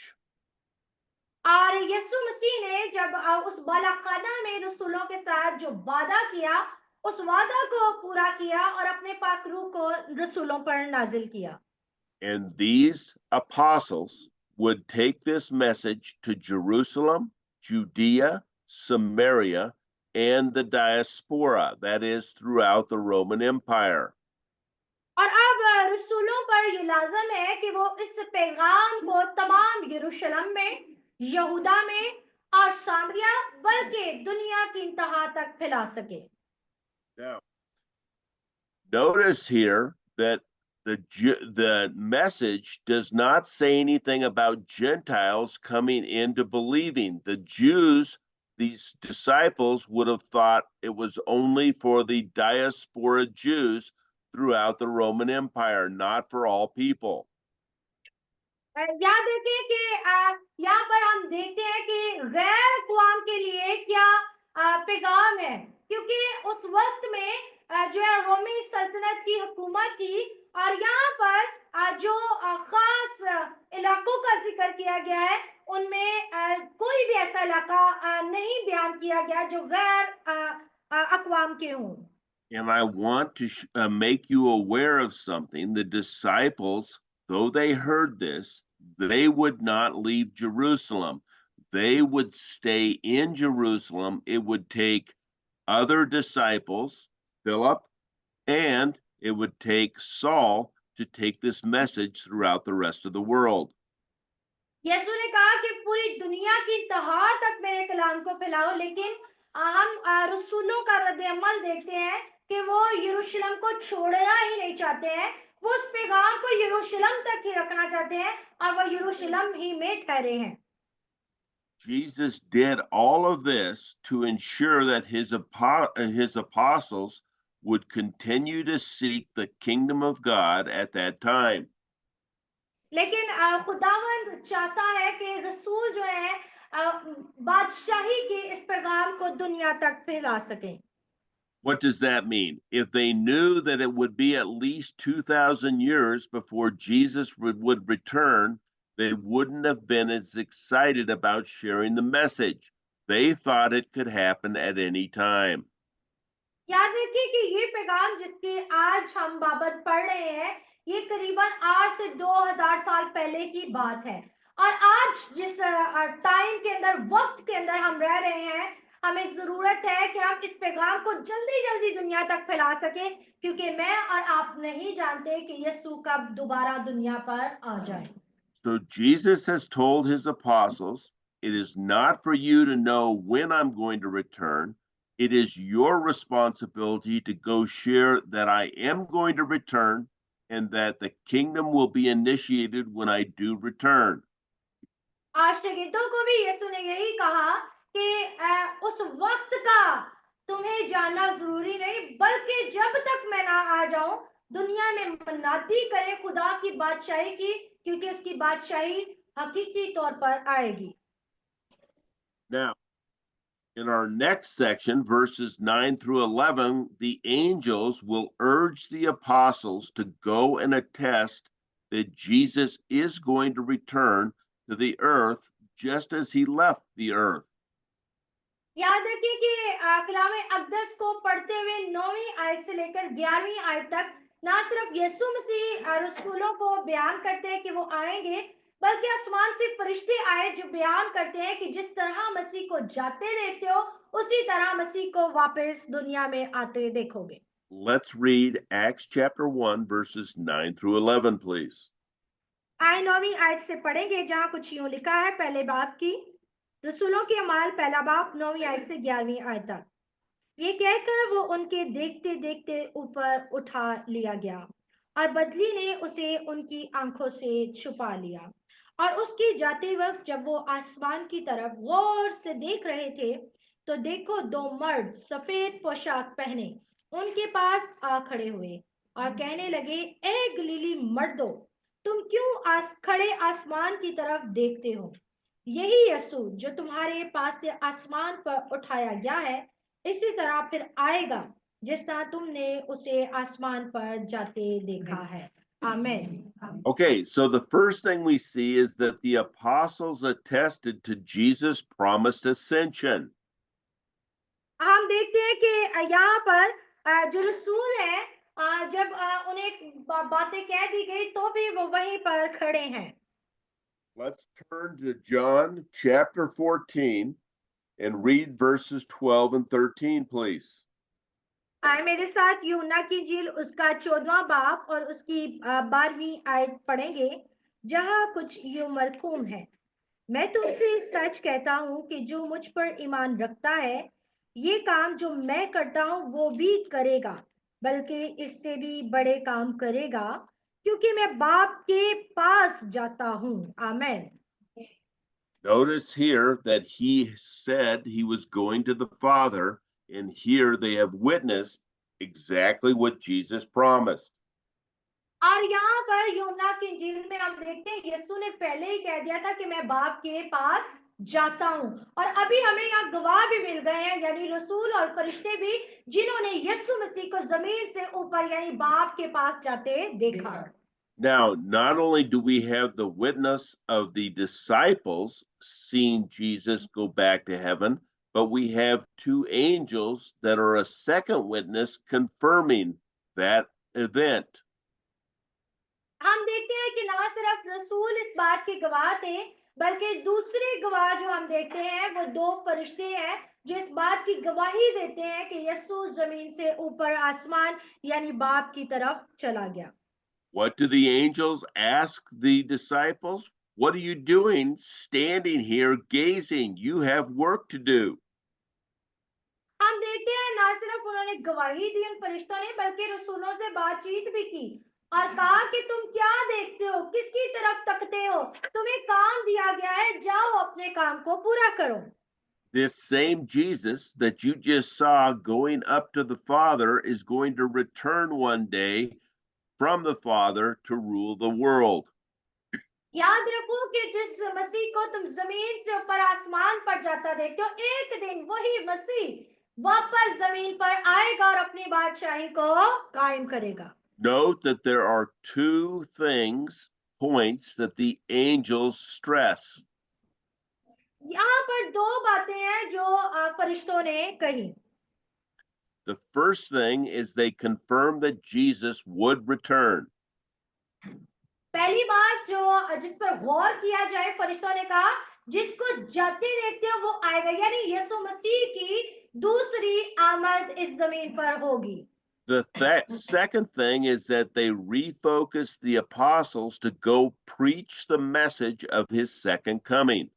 और यीशु मसीह ने जब उस बालाखाना में रसूलों के साथ जो वादा किया, उस वादा को पूरा किया और अपने पाक रूह को रसूलों पर नाजिल किया। And these apostles would take this message to Jerusalem, Judea, Samaria, and the diaspora, that is, throughout the Roman Empire. और अब रसूलों पर ये लाजम है कि वो इस पैगाम को तमाम यरूशलेम में, यहूदा में और सामरिया बल्कि दुनिया की इंतहा तक फैला सके। Now, notice here that the message does not say anything about Gentiles coming into believing. The Jews, these disciples, would have thought it was only for the diaspora Jews throughout the Roman Empire, not for all people. याद रखें कि यहाँ पर हम देखते हैं कि गैर कौम के लिए क्या पैगाम है, क्योंकि उस वक्त में जो है रोमी सल्तनत की हुकूमत थी और यहाँ पर जो खास इलाकों का जिक्र किया गया है उनमें कोई भी ऐसा इलाका नहीं बयान किया गया जो गैर अक़वाम के हों। And I want to make you aware of something. The disciples, though they heard this, they would not leave Jerusalem. They would stay in Jerusalem. It would take other disciples, Philip, and it would take Saul to take this message throughout the rest of the world. यीशु ने कहा कि पूरी दुनिया की इंतहा तक मेरे कलाम को फैलाओ, लेकिन हम रसूलों का रद्द-ए-अमल देखते हैं कि वो यरूशलेम को छोड़ना ही नहीं चाहते हैं। वो उस पैगाम को यरूशलेम तक ही रखना चाहते हैं और वो यरूशलेम ही में ठहरे हैं। Jesus did all of this to ensure that his apostles would continue to seek the kingdom of God at that time. लेकिन खुदावंद चाहता है कि रसूल जो है बादशाही के इस पैगाम को दुनिया तक फैला सकें। What does that mean? If they knew that it would be at least 2,000 years before Jesus would return, they wouldn't have been as excited about sharing the message. They thought it could happen at any time. याद रखिए कि ये पैगाम जिसकी आज हम बाबत पढ़ रहे हैं, ये करीबन आज से 2000 साल पहले की बात है और आज जिस टाइम के अंदर, वक्त के अंदर हम रह रहे हैं, हमें जरूरत है कि हम इस पैगाम को जल्दी जल्दी दुनिया तक फैला सके, क्योंकि मैं और आप नहीं जानते कि यीशु कब दोबारा दुनिया पर आ जाए। So Jesus has told his apostles, it is not for you to know when I'm going to return. It is your responsibility to go share that I am going to return and that the kingdom will be initiated when I do return. आश्रितों को भी यीशु ने यही कहा कि उस वक्त का तुम्हें जानना जरूरी नहीं, बल्कि जब तक मैं ना आ जाऊं दुनिया में मन्नती करें खुदा की बादशाही की, क्योंकि उसकी बादशाही हकीकी तौर पर आएगी। Now, in our next section, verses 9 through 11, the angels will urge the apostles to go and attest that Jesus is going to return to the earth just as he left the earth. याद रखिए कि कलाम अक़दस को पढ़ते हुए 9वीं आयत से लेकर 11वीं आयत तक ना सिर्फ यीशु मसीह रसूलों को बयान करते हैं कि वो आएंगे, बल्कि आसमान से फरिश्ते आए जो बयान करते हैं कि जिस तरह मसीह को जाते देखते हो, उसी तरह मसीह को वापस दुनिया में आते देखोगे। Let's read Acts chapter 1, verses 9 through 11, please. आए 9वीं आयत से पढ़ेंगे, जहां कुछ यूं लिखा है, पहले बाब की रसूलों के अमाल पहला बाब 9वीं आयत से 11वीं आयत तक। ये कहकर वो उनके देखते देखते ऊपर उठा लिया गया और बदली ने उसे उनकी आंखों से छुपा लिया। और उसके जाते वक्त जब वो आसमान की तरफ गौर से देख रहे थे, तो देखो 2 मर्द सफेद पोशाक पहने उनके पास आ खड़े हुए और कहने लगे, ए गलीली मर्दों, तुम क्यों खड़े आसमान की तरफ देखते हो? यही यीशु जो तुम्हारे पास से आसमान पर उठाया गया है, इसी तरह फिर आएगा जिस तरह तुमने उसे आसमान पर जाते देखा है। आमीन। Okay, so the first thing we see is that the apostles attested to Jesus' promised ascension. हम देखते हैं कि यहाँ पर जो रसूल है, जब उन्हें बातें कह दी गई तो भी वो वहीं पर खड़े हैं। Let's turn to John chapter 14 and read verses 12 and 13, please. आए मेरे साथ यूहन्ना की इंजील उसका 14वां बाब और उसकी 12वीं आयत पढ़ेंगे, जहाँ कुछ यूं मरकूम है। मैं तुमसे सच कहता हूँ कि जो मुझ पर ईमान रखता है, ये काम जो मैं करता हूँ वो भी करेगा, बल्कि इससे भी बड़े काम करेगा, क्योंकि मैं बाप के पास जाता हूँ। आमेन। Notice here that he said he was going to the Father, and here they have witnessed exactly what Jesus promised. और यहाँ पर यूहन्ना की इंजील में हम देखते हैं यीशु ने पहले ही कह दिया था कि मैं बाप के पास जाता हूँ, और अभी हमें यहाँ गवाह भी मिल गए हैं, यानी रसूल और फरिश्ते भी, जिन्होंने यीशु मसीह को जमीन से ऊपर यानी बाप के पास जाते देखा। Now, not only do we have the witness of the disciples seeing Jesus go back to heaven, but we have two angels that are a second witness confirming that event. हम देखते हैं कि ना सिर्फ रसूल इस बात के गवाह थे, बल्कि दूसरे गवाह जो हम देखते हैं वो दो फरिश्ते हैं, जो इस बात की गवाही देते हैं कि यीशु जमीन से ऊपर आसमान यानी बाप की तरफ चला गया। What do the angels ask the disciples? What are you doing standing here gazing? You have work to do. हम देखते हैं ना सिर्फ उन्होंने गवाही दी उन फरिश्तों ने, बल्कि रसूलों से बातचीत भी की और कहा कि तुम क्या देखते हो, किसकी तरफ तकते हो, तुम्हें काम दिया गया है, जाओ अपने काम को पूरा करो। This same Jesus that you just saw going up to the Father is going to return one day from the Father to rule the world. याद रखो कि जिस मसीह को तुम जमीन से ऊपर आसमान पर जाता देखते हो, एक दिन वही मसीह वापस जमीन पर आएगा और अपनी बादशाही को कायम करेगा। Note that there are two points that the angels stress. यहाँ पर दो बातें हैं जो फरिश्तों ने कही। The first thing is they confirm that Jesus would return. पहली बात जो जिस पर गौर किया जाए, फरिश्तों ने कहा जिसको जाते देखते हो वो आएगा, यानी यीशु मसीह की दूसरी आमद इस जमीन पर होगी। The second thing is that they refocus the apostles to go preach the message of his second coming.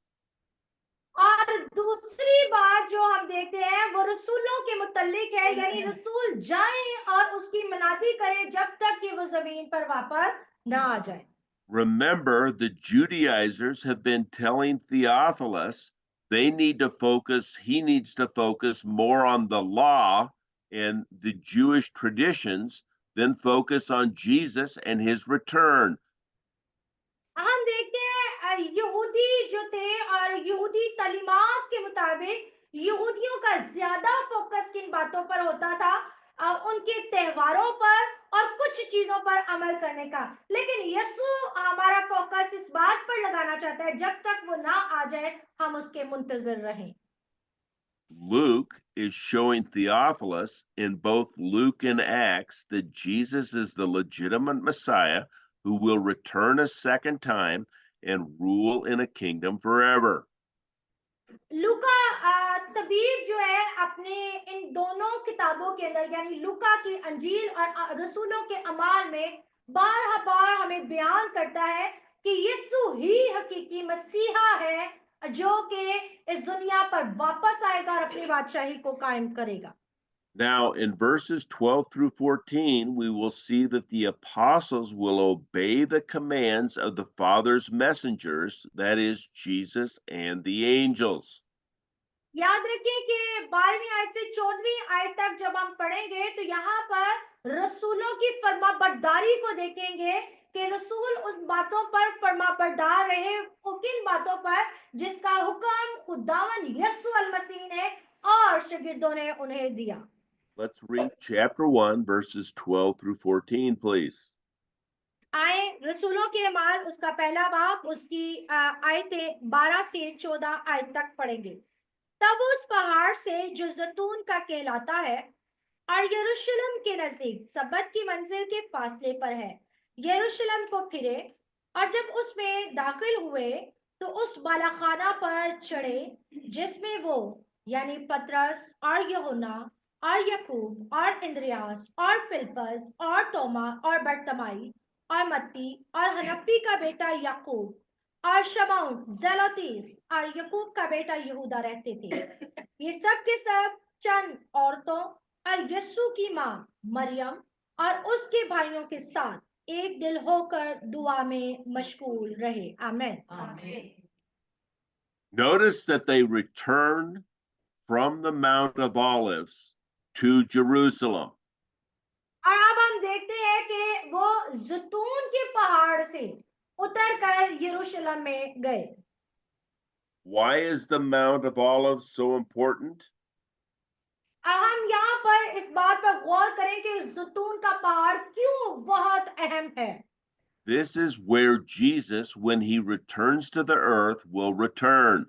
और दूसरी बात जो हम देखते हैं वो रसूलों के मुतल्लिक है, यानी रसूल जाएं और उसकी मनादी करें जब तक कि वो जमीन पर वापस ना आ जाए। Remember, the Judaizers have been telling Theophilus he needs to focus more on the law and the Jewish traditions than focus on Jesus and his return. हम देखते हैं यहूदी जो थे और यहूदी तालीमात के मुताबिक यहूदियों का ज्यादा फोकस किन बातों पर होता था, उनके त्योहारों पर और कुछ चीजों पर अमल करने का। लेकिन यीशु हमारा फोकस इस बात पर लगाना चाहता है, जब तक वो ना आ जाए हम उसके मुंतजर रहें। Luke is showing Theophilus in both Luke and Acts that Jesus is the legitimate Messiah who will return a second time and rule in a kingdom forever. लूका तबीब जो है अपने इन दोनों किताबों के अंदर, यानी लूका की अंजील और रसूलों के अमाल में बार बार हमें बयान करता है कि यीशु ही हकीकी मसीहा है, जो कि इस दुनिया पर वापस आएगा और अपनी बादशाही को कायम करेगा। Now, in verses 12 through 14, we will see that the apostles will obey the commands of the Father's messengers, that is, Jesus and the angels. याद रखें कि 12वीं आयत से 14वीं आयत तक जब हम पढ़ेंगे तो यहाँ पर रसूलों की फरमाबरदारी को देखेंगे कि रसूल उस बातों पर फरमाबरदार रहे, किन बातों पर जिसका हुक्म खुदावन यीशु अल मसीह ने और शागिर्दों ने उन्हें दिया। Let's read chapter 1, verses 12 through 14, please. आए रसूलों के अमाल उसका पहला बाब उसकी आयतें 12 से 14 आयत तक पढ़ेंगे। तब उस पहाड़ से जो जैतून का कहलाता है और यरूशलेम के नजदीक सबत की मंजिल के फासले पर है, यरूशलेम को फिरे और जब उसमें दाखिल हुए तो उस बालाखाना पर चढ़े जिसमें वो यानी पतरस और यूहन्ना और याकूब और इंद्रियास और फिलिप्पस और तोमा और बरतमाई और मत्ती और हनफी का बेटा याकूब और शमौन जेलोतीस और याकूब का बेटा यहूदा रहते थे। ये सब के सब चंद औरतों और यस्सु की मां मरियम और उसके भाइयों के साथ एक दिल होकर दुआ में मशगूल रहे। आमीन। Notice that they returned from the Mount of Olives to Jerusalem. और अब हम देखते हैं कि वो जैतून के पहाड़ से उतरकर यरूशलेम में गए। Why is the Mount of Olives so important? हम यहाँ पर इस बात पर गौर करें कि जैतून का पहाड़ क्यों बहुत अहम है। This is where Jesus, when he returns to the earth, will return.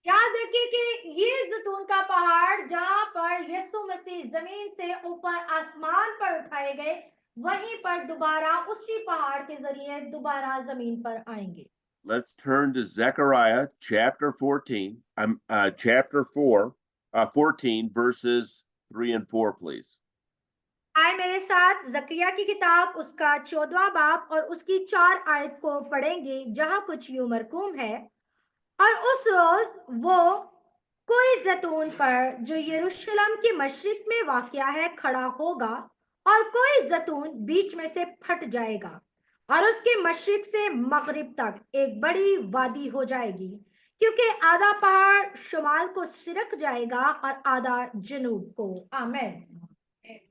याद रखिए कि ये जैतून का पहाड़ जहां पर यीशु मसीह जमीन से ऊपर आसमान पर उठाए गए, वहीं पर दोबारा उसी पहाड़ के जरिए दोबारा जमीन पर आएंगे। Let's turn to Zechariah chapter 14, chapter 4, 14, verses 3 and 4, please. आए मेरे साथ जकरिया की किताब उसका 14वां बाब और उसकी 4 आयत को पढ़ेंगे, जहां कुछ यूं मरकूम है। और उस रोज वो कोई जैतून पर जो यरूशलेम के मशरिक में वाक़या है खड़ा होगा और कोई जैतून बीच में से फट जाएगा और उसके मशरिक से मगरिब तक एक बड़ी वादी हो जाएगी, क्योंकि आधा पहाड़ शुमाल को सिरक जाएगा और आधा जनूब को। आमीन।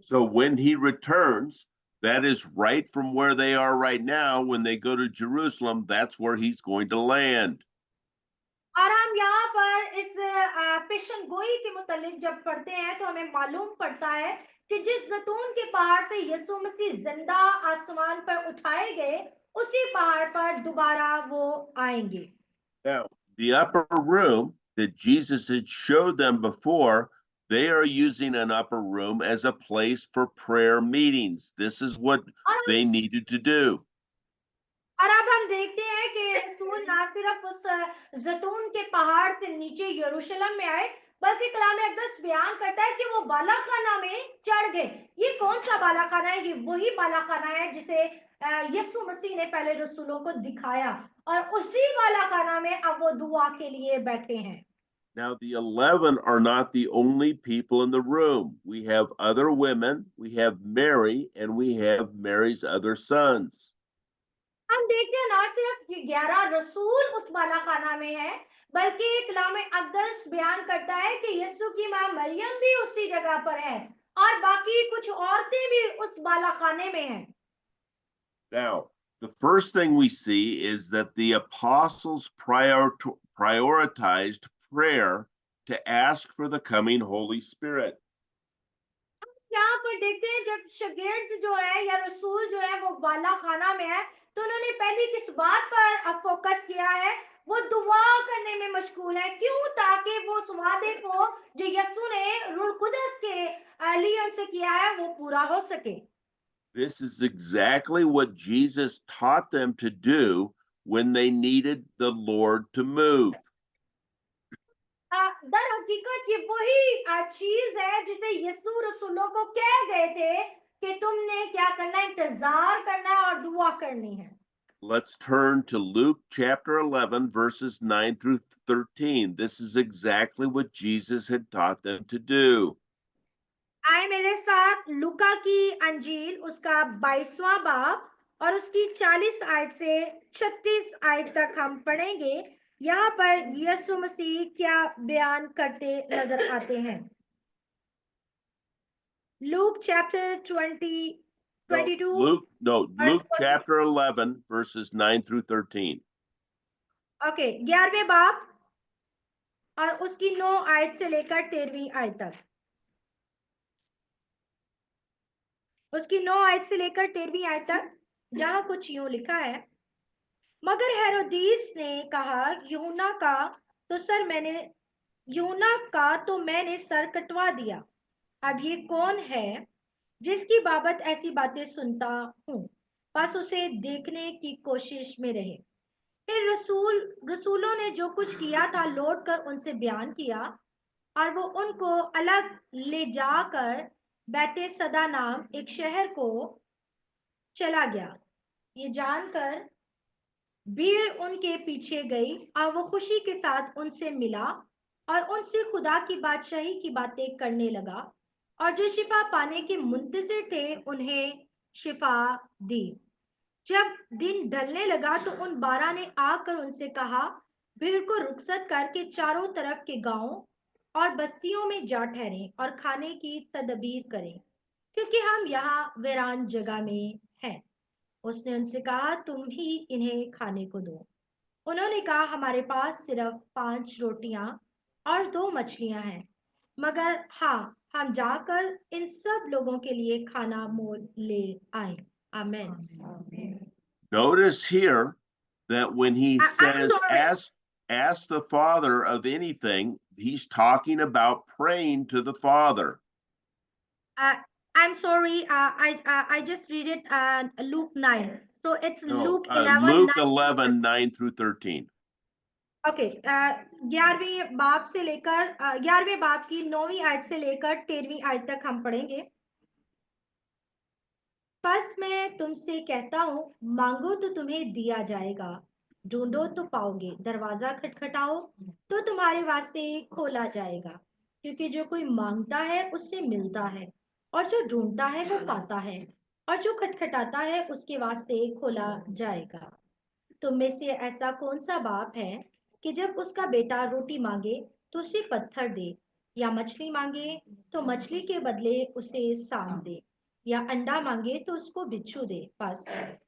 So when he returns, that is right from where they are right now. When they go to Jerusalem, that's where he's going to land. और हम यहाँ पर इस पेशन गोई के मुतालिक जब पढ़ते हैं तो हमें मालूम पड़ता है कि जिस जैतून के पहाड़ से यीशु मसीह जिंदा आसमान पर उठाए गए, उसी पहाड़ पर दोबारा वो आएंगे। Now, the upper room that Jesus had showed them before, they are using an upper room as a place for prayer meetings. This is what they needed to do. और अब हम देखते हैं कि रसूल ना सिर्फ उस जैतून के पहाड़ से नीचे यरूशलेम में आए, बल्कि कलाम अक़दस बयान करता है कि वो बालाखाना में चढ़ गए। ये कौन सा बालाखाना है? ये वही बालाखाना है जिसे यीशु मसीह ने पहले रसूलों को दिखाया और उसी बालाखाना में अब वो दुआ के लिए बैठे हैं। Now, the 11 are not the only people in the room. We have other women, we have Mary, and we have Mary's other sons. हम देखते हैं ना सिर्फ ये 11 रसूल उस बालाखाना में है, बल्कि कलाम अक़दस बयान करता है कि यीशु की मां मरियम भी उसी जगह पर है और बाकी कुछ औरतें भी उस बालाखाने में हैं। Now, the first thing we see is that the apostles prioritized prayer to ask for the coming Holy Spirit. यहाँ पर देखते हैं जब शागिर्द जो है या रसूल जो है वो बालाखाना में है, तो उन्होंने पहले किस बात पर फोकस किया है? वो दुआ करने में मशगूल है। क्यों? ताकि वो उस वादे को जो यीशु ने रूह कुदस के लिए उनसे किया है वो पूरा हो सके। This is exactly what Jesus taught them to do when they needed the Lord to move. दर हकीकत ये वही चीज है जिसे यीशु रसूलों को कह गए थे कि तुमने क्या करना है? इंतजार करना है और दुआ करनी है। Let's turn to Luke chapter 11, verses 9 through 13. This is exactly what Jesus had taught them to do. आए मेरे साथ लूका की अंजील उसका 22वां बाब और उसकी 40 आयत से 36 आयत तक हम पढ़ेंगे। यहाँ पर यीशु मसीह क्या बयान करते नजर आते हैं। Luke chapter 20, 22 Luke verse chapter 11, verses 9 through 13. Okay 11वें बाब और उसकी 9 आयत से लेकर 13वीं आयत तक। उसकी 9 आयत से लेकर 13वीं आयत तक, जहां कुछ यूं लिखा है, मगर हेरोदीस ने कहा, यूहन्ना का तो मैंने सर कटवा दिया। अब ये कौन है जिसकी बाबत ऐसी बातें सुनता हूँ? बस उसे देखने की कोशिश में रहे। फिर रसूलों ने जो कुछ किया था लौट कर उनसे बयान किया, और वो उनको अलग ले जाकर बैतसैदा नाम एक शहर को चला गया। ये जानकर भीड़ उनके पीछे गई और वो खुशी के साथ उनसे मिला और उनसे खुदा की बादशाही की बातें करने लगा, और जो शिफा पाने के मुंतजिर थे उन्हें शिफा दी। जब दिन ढलने लगा तो उन 12 ने आकर उनसे कहा, भीड़ को रुखसत करके चारों तरफ के गांवों और बस्तियों में जा ठहरें और खाने की तदबीर करें, क्योंकि हम यहाँ वीरान जगह में हैं। उसने उनसे कहा, तुम ही इन्हें खाने को दो। उन्होंने कहा, हमारे पास सिर्फ 5 रोटियां और 2 मछलियां हैं, मगर हाँ, हम जाकर इन सब लोगों के लिए खाना मोल ले आए। आमेन। Notice here that when he I'm says, sorry. ask the Father of anything, he's talking about praying to the Father. Uh, I'm sorry. I just read it Luke 9. So it's No, Luke 11, Luke 9. 11, 9 through 13. Okay, 11वें बाब से लेकर 11वें बाब की 9वीं आयत से लेकर 13वीं आयत तक हम पढ़ेंगे। बस मैं तुमसे कहता हूँ, मांगो तो तुम्हें दिया जाएगा, ढूंढो तो पाओगे, दरवाजा खटखटाओ तो तुम्हारे वास्ते खोला जाएगा। क्योंकि जो कोई मांगता है उससे मिलता है, और जो ढूंढता है वो पाता है, और जो खटखटाता है उसके वास्ते खोला जाएगा। तुम में से ऐसा कौन सा बाप है कि जब उसका बेटा रोटी मांगे तो उसे पत्थर दे, या मछली मांगे तो मछली के बदले उसे सांप दे, या अंडा मांगे तो उसको बिच्छू दे? बस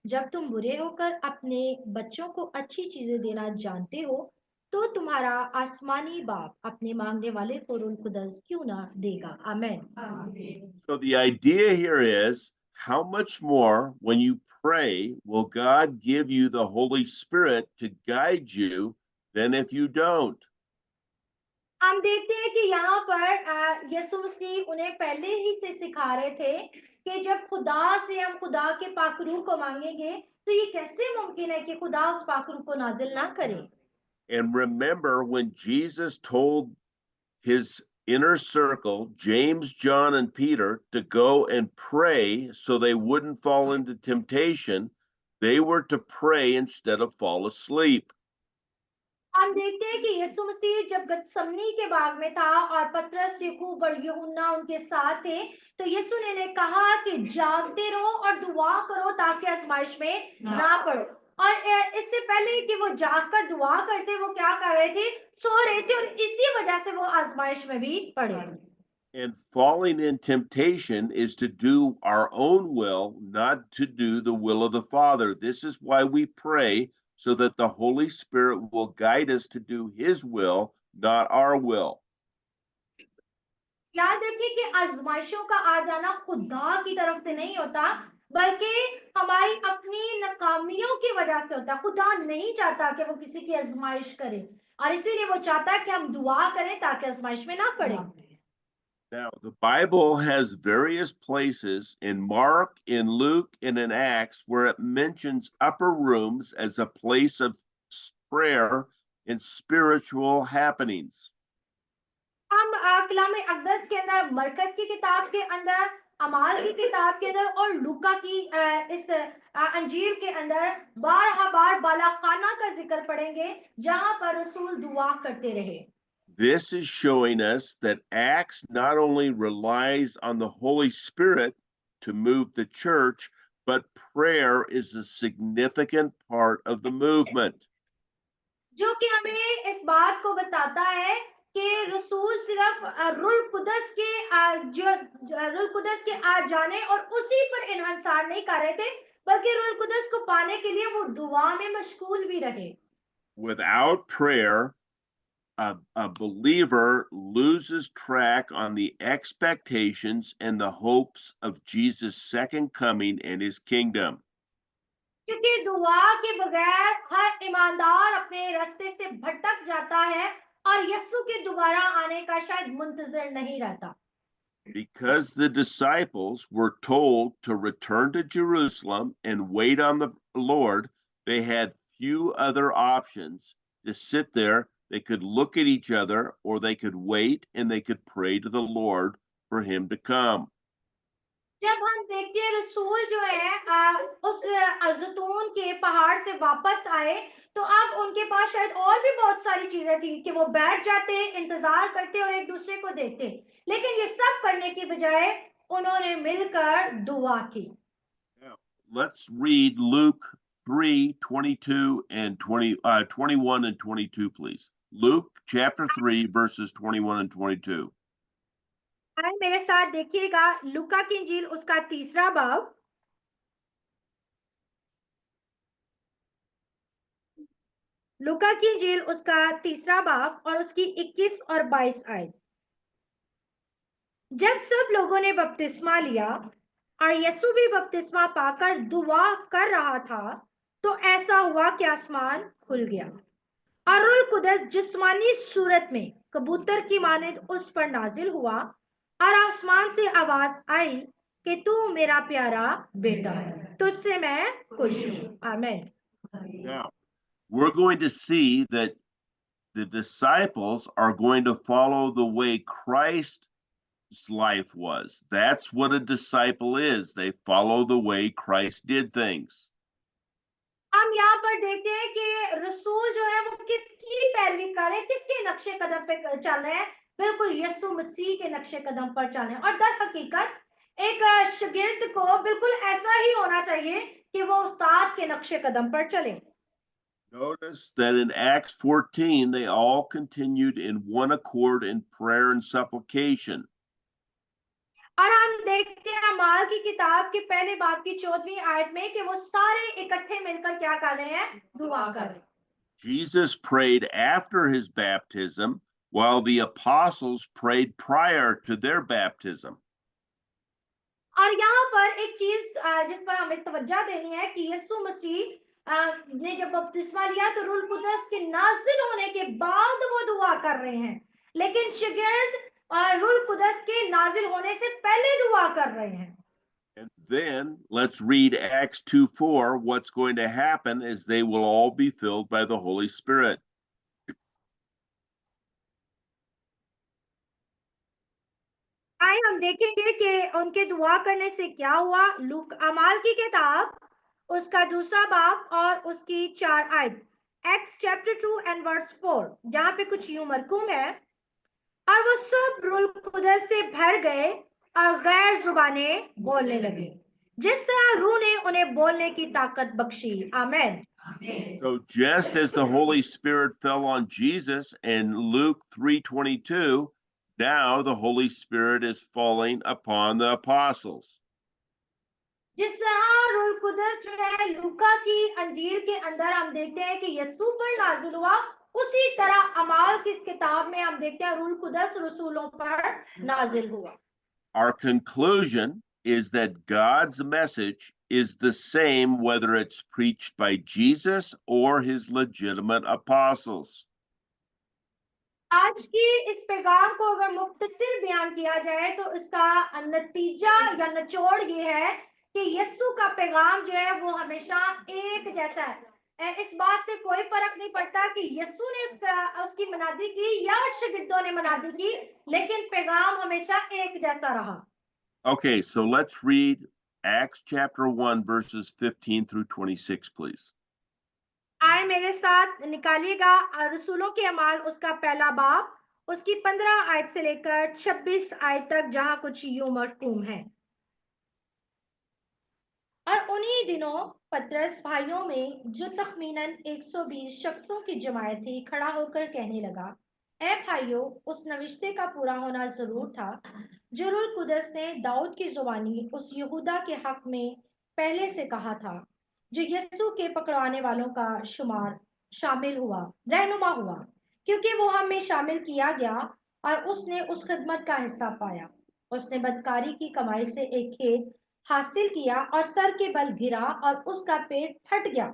जब तुम बुरे होकर अपने बच्चों को अच्छी चीजें देना जानते हो, तो तुम्हारा आसमानी बाप अपने मांगने वाले को रूह कुदस क्यों ना देगा। आमीन। So the idea here is, how much more when you pray will God give you the Holy Spirit to guide you than if you don't? हम देखते हैं कि यहाँ पर यीशु मसीह उन्हें पहले ही से सिखा रहे थे कि जब खुदा से हम खुदा के पाकरू को मांगेंगे, तो ये कैसे मुमकिन है कि खुदा उस पाकरू को नाजिल ना करे। And remember when Jesus told his inner circle, James, John, and Peter, to go and pray so they wouldn't fall into temptation, they were to pray instead of fall asleep. हम देखते हैं कि यीशु मसीह जब गतसमनी के बाग में था और पतरस, याकूब और यूहन्ना उनके साथ थे, तो यीशु ने कहा कि जागते रहो और दुआ करो ताकि आजमाइश में ना पड़ो। और इससे पहले कि वो जागकर दुआ करते, वो क्या कर रहे थे? सो रहे थे, और इसी वजह से वो आजमाइश में भी पड़े। And falling in temptation is to do our own will, not to do the will of the Father. This is why we pray, so that the Holy Spirit will guide us to do his will, not our will. याद रखिए कि आजमाइशों का आ जाना खुदा की तरफ से नहीं होता, बल्कि हमारी अपनी नाकामियों की वजह से होता है। खुदा नहीं चाहता कि वो किसी की आजमाइश करे, और इसीलिए वो चाहता है कि हम दुआ करें ताकि आजमाइश में ना पड़े। Now, the Bible has various places in Mark, in Luke, and in Acts where it mentions upper rooms as a place of prayer and spiritual happenings. हम कलाम अक़दस के अंदर, मरकज की किताब के अंदर, अमाल की किताब के अंदर और लूका की इस अंजील के अंदर बार बालाखाना का जिक्र पढ़ेंगे, जहां पर रसूल दुआ करते रहे। This is showing us that Acts not only relies on the Holy Spirit to move the church, but prayer is a significant part of the movement. जो कि हमें इस बात को बताता है कि रसूल सिर्फ रुल कुदस के आ जाने और उसी पर इन्हसार नहीं कर रहे थे, बल्कि रुल कुदस को पाने के लिए वो दुआ में मशगूल भी रहे। Without prayer, a believer loses track on the expectations and the hopes of Jesus' second coming and his kingdom. क्योंकि दुआ के बगैर हर ईमानदार अपने रास्ते से भटक जाता है और यीशु के दोबारा आने का शायद मुंतजर नहीं रहता। Because the disciples were told to return to Jerusalem and wait on the Lord, they had few other options to sit there. They could look at each other, or they could wait and they could pray to the Lord for him to come. जब हम देखते हैं रसूल जो है उस जैतून के पहाड़ से वापस आए, तो अब उनके पास शायद और भी बहुत सारी चीजें थी कि वो बैठ जाते, इंतजार करते और एक दूसरे को देखते, लेकिन ये सब करने की बजाय उन्होंने मिलकर दुआ की। Now, let's read Luke 3:22 and 21 and 22, please. Luke chapter 3, verses 21 and 22. आए मेरे साथ देखिएगा लूका की इंजील उसका 3रा बाब, लूका की इंजील उसका 3रा बाब और उसकी 21 और 22 आयत। जब सब लोगों ने बपतिस्मा लिया और यीशु भी बपतिस्मा पाकर दुआ कर रहा था, तो ऐसा हुआ कि आसमान खुल गया और रूह कुदस जिस्मानी सूरत में कबूतर की मानिंद उस पर नाजिल हुआ और आसमान से आवाज आई कि तू मेरा प्यारा बेटा है, तुझसे मैं खुश हूं। आमीन। Now, we're going to see that the disciples are going to follow the way Christ's life was. That's what a disciple is. They follow the way Christ did things. हम यहाँ पर देखते हैं कि रसूल जो है वो किसकी पैरवी कर रहे हैं, किसके नक्शे कदम पे चल रहे हैं, बिल्कुल यीशु मसीह के नक्शे कदम पर चल रहे हैं। और दर हकीकत एक शागिर्द को बिल्कुल ऐसा ही होना चाहिए कि वो उस्ताद के नक्शे कदम पर चले। Notice that in Acts 14, they all continued in one accord in prayer and supplication. और हम देखते हैं अमाल की किताब के पहले बाब की 14वीं आयत में कि वो सारे इकट्ठे मिलकर क्या कर रहे हैं, दुआ कर रहे हैं। Jesus prayed after his baptism, while the apostles prayed prior to their baptism. और यहाँ पर एक चीज जिस पर हमें तवज्जो देनी है कि यीशु मसीह ने जब बपतिस्मा लिया तो रूह कुदस के नाजिल होने के बाद वो दुआ कर रहे हैं, लेकिन शागिर्द रूह कुदस के नाजिल होने से पहले दुआ कर रहे हैं। And then let's read Acts 2:4. What's going to happen is they will all be filled by the Holy Spirit. आए हम देखेंगे कि उनके दुआ करने से क्या हुआ। लूक अमाल की किताब उसका 2रा बाब और उसकी 4 आयत, एक्स चैप्टर 2 एंड वर्स 4, जहां पे कुछ यूं मरकूम है, और वो सब रूह कुदस से भर गए और गैर जुबाने बोलने लगे, जिस तरह रूह ने उन्हें बोलने की ताकत बख्शी। आमीन। So just as the Holy Spirit fell on Jesus in Luke 3:22, now the Holy Spirit is falling upon the apostles. जिस तरह रूह कुदस जो है लूका की अंजील के अंदर हम देखते हैं कि यीशु पर नाजिल हुआ, उसी तरह अमाल की इस किताब में हम देखते हैं रूह कुदस रसूलों पर नाजिल हुआ। Our conclusion is that God's message is the same whether it's preached by Jesus or his legitimate apostles. आज की इस पैगाम को अगर मुख्तसर बयान किया जाए तो इसका नतीजा या निचोड़ ये है कि यीशु का पैगाम जो है वो हमेशा एक जैसा है। इस बात से कोई फर्क नहीं पड़ता कि यीशु ने उसकी मनादी की या शागिर्दों ने मनादी की, लेकिन पैगाम हमेशा एक जैसा रहा। Okay, so let's read Acts chapter 1, verses 15 through 26, please. आए मेरे साथ निकालिएगा रसूलों के अमाल उसका पहला बाब, उसकी 15 आयत से लेकर 26 आयत तक, जहां कुछ यूं मरकूम है। और उन्हीं दिनों पतरस भाइयों में जो तखमीनन 120 शख्सों की जमायत थी खड़ा होकर कहने लगा, ए भाइयों, उस नविश्ते का पूरा होना जरूर था जो रूह कुदस ने दाऊद की जुबानी उस यहूदा के हक में पहले से कहा था, जो यीशु के पकड़वाने वालों का शुमार शामिल हुआ, रहनुमा हुआ, क्योंकि वो हम में शामिल किया गया और उसने उस खिदमत का हिस्सा पाया। उसने बदकारी की कमाई से एक खेत हासिल किया और सर के बल गिरा और उसका पेट फट गया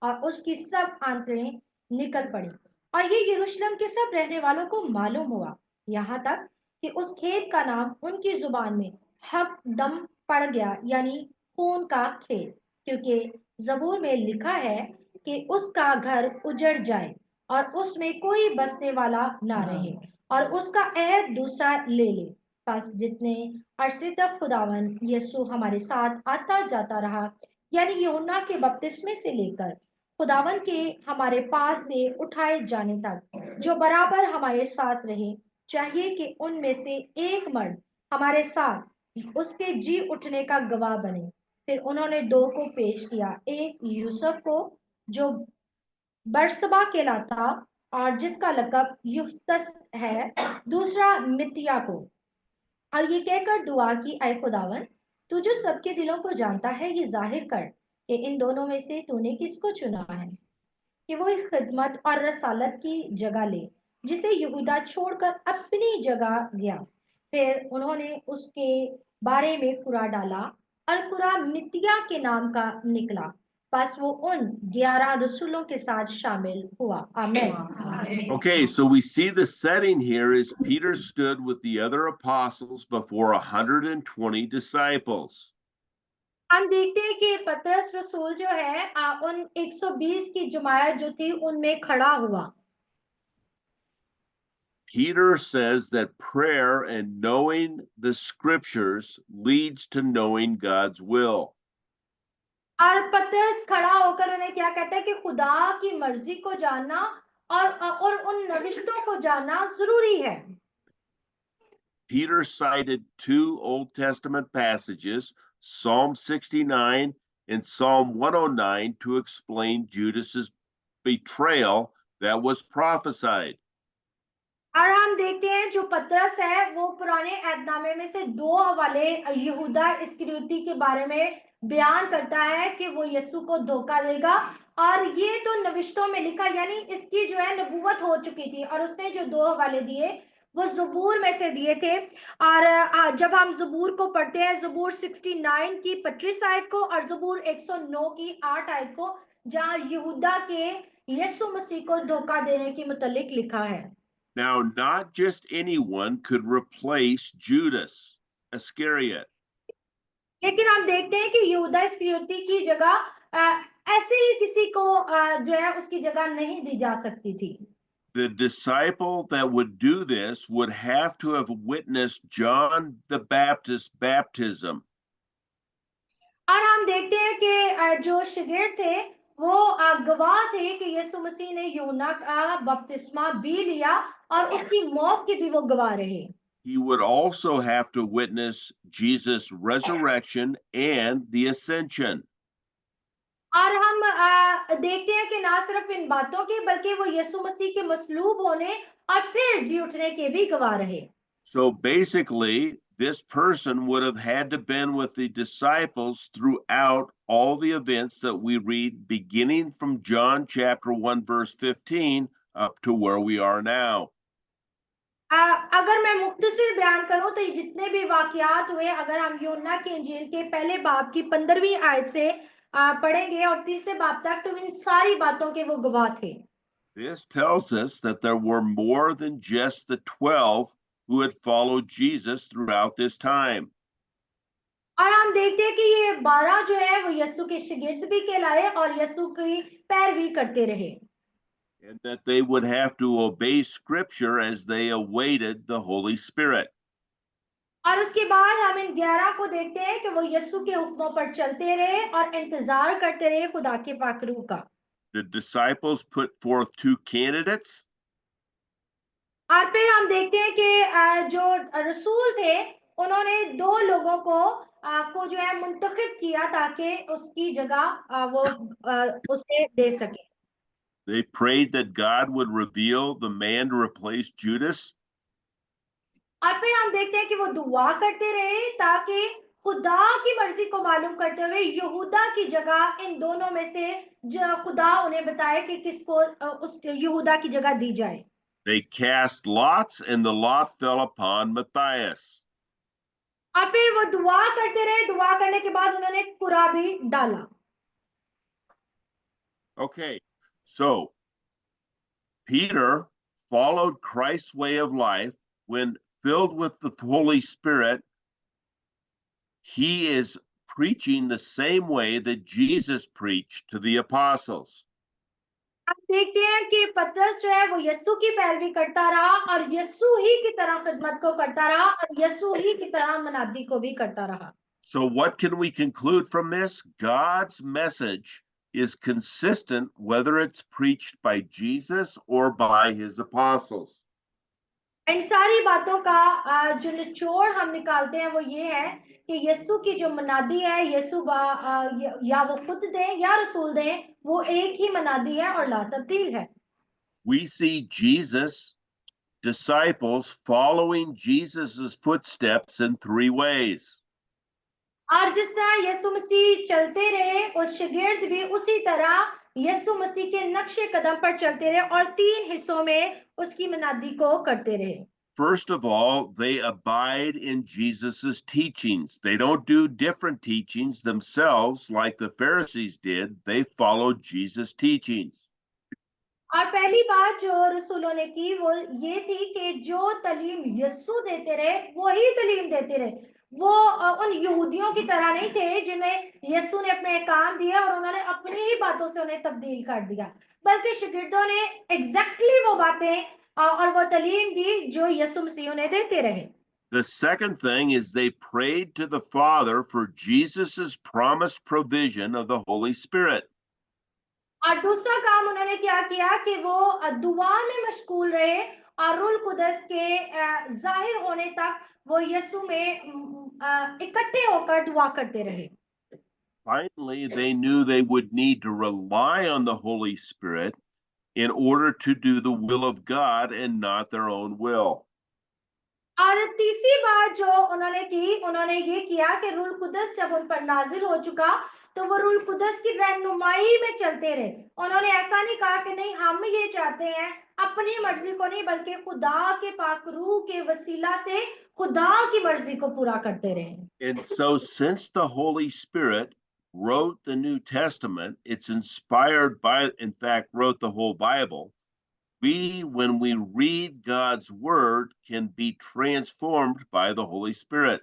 और उसकी सब आंतड़ें निकल पड़ी। और ये यरूशलेम के सब रहने वालों को मालूम हुआ, यहाँ तक कि उस खेत का नाम उनकी जुबान में हक दम पड़ गया, यानी खून का खेत, क्योंकि जबूर में लिखा है कि उसका घर उजड़ जाए और उसमें कोई बसने वाला ना रहे और उसका अहद दूसरा ले ले। बस जितने अरसे तक खुदावन यीशु हमारे साथ आता जाता रहा, यानी यूहन्ना के बपतिस्मे से लेकर खुदावन के हमारे पास से उठाए जाने तक, जो बराबर हमारे साथ रहे, चाहिए कि उनमें से एक मर्द हमारे साथ उसके जी उठने का गवाह बने। फिर उन्होंने दो को पेश किया, एक यूसुफ को जो बरसबा कहलाता और जिसका लकब युस्तस है, दूसरा मितिया को, और ये कहकर दुआ की, ऐ खुदावन, तू जो सबके दिलों को जानता है, ये जाहिर कर कि इन दोनों में से तूने किसको चुना है कि वो इस खिदमत और रसालत की जगह ले जिसे यहूदा छोड़कर अपनी जगह गया। फिर उन्होंने उसके बारे में कुरा डाला और कुरा मितिया के नाम का निकला। बस वो उन 11 रसूलों के साथ शामिल हुआ। आमीन। Okay, so we see the setting here is Peter stood with the other apostles before 120 disciples. हम देखते हैं कि पतरस रसूल जो है उन 120 की जमायत जो थी उनमें खड़ा हुआ। Peter says that prayer and knowing the scriptures leads to knowing God's will. और पतरस खड़ा होकर उन्हें क्या कहता है कि खुदा की मर्जी को जानना और उन नविश्तों को जानना जरूरी है। Peter cited two Old Testament passages, Psalm 69 and Psalm 109, to explain Judas's betrayal that was prophesied. और हम देखते हैं जो पतरस है वो पुराने ऐहदनामे में से दो हवाले यहूदा इस्करियोती के बारे में बयान करता है कि वो यीशु को धोखा देगा, और ये तो नविश्तों में लिखा, यानी इसकी जो है नबूवत हो चुकी थी, और उसने जो दो हवाले दिए वो जबूर में से दिए थे। और जब हम जबूर को पढ़ते हैं, जबूर 69 की 25 आयत को और जबूर 109 की 8 आयत को, जहाँ यहूदा के यीशु मसीह को धोखा देने की मुतल्लिक लिखा है। Now, not just anyone could replace Judas Iscariot. लेकिन हम देखते हैं कि यहूदा इस्करियोती की जगह ऐसे ही किसी को जो है उसकी जगह नहीं दी जा सकती थी। The disciple that would do this would have to have witnessed John the Baptist's baptism. और हम देखते हैं कि जो शागिर्द थे वो गवाह थे कि यीशु मसीह ने यूहन्ना का बपतिस्मा भी लिया और उसकी मौत के भी वो गवाह रहे। He would also have to witness Jesus' resurrection and the ascension. और हम देखते हैं कि ना सिर्फ इन बातों की बल्कि वो यीशु मसीह के मसलूब होने और फिर जी उठने के भी गवाह रहे। So basically, this person would have had to been with the disciples throughout all the events that we read, beginning from John chapter 1, verse 15, up to where we are now. अगर मैं मुख्तसर बयान करूं तो ये जितने भी वाकयात हुए, अगर हम यूहन्ना की इंजील के पहले बाब की 15वीं आयत से पढ़ेंगे और तीसरे बाब तक, तो इन सारी बातों के वो गवाह थे। This tells us that there were more than just the 12 who had followed Jesus throughout this time. और हम देखते हैं कि ये 12 जो है वो यीशु के शागिर्द भी कहलाए और यीशु की पैरवी करते रहे। And that they would have to obey scripture as they awaited the Holy Spirit. और उसके बाद हम इन 11 को देखते हैं कि वो यीशु के हुक्मों पर चलते रहे और इंतजार करते रहे खुदा के पाक रूह का। The disciples put forth two candidates. और फिर हम देखते हैं कि जो रसूल थे उन्होंने दो लोगों को जो है मुंतखब किया ताकि उसकी जगह वो उसे दे सके। They prayed that God would reveal the man to replace Judas. और फिर हम देखते हैं कि वो दुआ करते रहे ताकि खुदा की मर्जी को मालूम करते हुए यहूदा की जगह इन दोनों में से जो खुदा उन्हें बताए कि किसको उस यहूदा की जगह दी जाए। They cast lots, and the lot fell upon Matthias. और फिर वो दुआ करते रहे, दुआ करने के बाद उन्होंने कुरा भी डाला। Okay, so Peter followed Christ's way of life. When filled with the Holy Spirit, he is preaching the same way that Jesus preached to the apostles. आप देखते हैं कि पतरस जो है वो यीशु की पैरवी करता रहा और यीशु ही की तरह खिदमत को करता रहा और यीशु ही की तरह मनादी को भी करता रहा। So what can we conclude from this? God's message is consistent whether it's preached by Jesus or by his apostles. इन सारी बातों का जो निचोड़ हम निकालते हैं वो ये है कि यीशु की जो मनादी है, यीशु या वो खुद दें या रसूल दें, वो एक ही मनादी है और ला तब्दील है। We see Jesus' disciples following Jesus's footsteps in three ways. और जिस तरह यीशु मसीह चलते रहे, उस शागिर्द भी उसी तरह यीशु मसीह के नक्शे कदम पर चलते रहे और 3 हिस्सों में उसकी मनादी को करते रहे। First of all, they abide in Jesus's teachings. They don't do different teachings themselves like the Pharisees did. They followed Jesus' teachings. और पहली बात जो रसूलों ने की वो ये थी कि जो तालीम यीशु देते रहे वही तालीम देते रहे। वो उन यहूदियों की तरह नहीं थे जिन्हें यीशु ने अपने काम दिए और उन्होंने अपनी ही बातों से उन्हें तब्दील कर दिया, बल्कि शागिर्दों ने एग्जैक्टली वो बातें और वो तालीम दी जो यीशु मसीह उन्हें देते रहे। The second thing is they prayed to the Father for Jesus's promised provision of the Holy Spirit. और दूसरा काम उन्होंने क्या किया कि वो दुआ में मशगूल रहे और रूह कुदस के जाहिर होने तक वो यीशु में इकट्ठे होकर दुआ करते रहे। Finally, they knew they would need to rely on the Holy Spirit in order to do the will of God and not their own will. और तीसरी बात जो उन्होंने की, उन्होंने ये किया कि रूह कुदस जब उन पर नाजिल हो चुका तो वो रूह कुदस की रहनुमाई में चलते रहे। उन्होंने ऐसा नहीं कहा कि नहीं हम ये चाहते हैं, अपनी मर्जी को नहीं बल्कि खुदा के पाक रूह के वसीला से खुदा की मर्जी को पूरा करते रहे। And so, since the Holy Spirit wrote the New Testament, it's inspired by, in fact, wrote the whole Bible. We, when we read God's word, can be transformed by the Holy Spirit.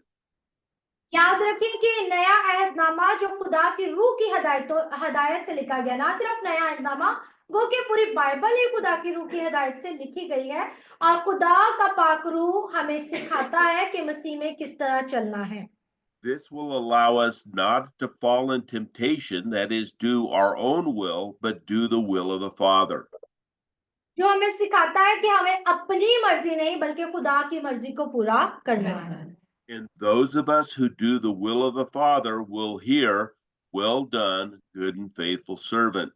याद रखें कि नया अहदनामा जो खुदा की रूह की हदायत से लिखा गया, ना सिर्फ नया अहदनामा गो कि पूरी बाइबल ही खुदा की रूह की हदायत से लिखी गई है और खुदा का पाक रूह हमें सिखाता है कि मसीह में किस तरह चलना है। This will allow us not to fall in temptation, that is, do our own will, but do the will of the Father. जो हमें सिखाता है कि हमें अपनी मर्जी नहीं बल्कि खुदा की मर्जी को पूरा करना है। And those of us who do the will of the Father will hear, "Well done, good and faithful servant."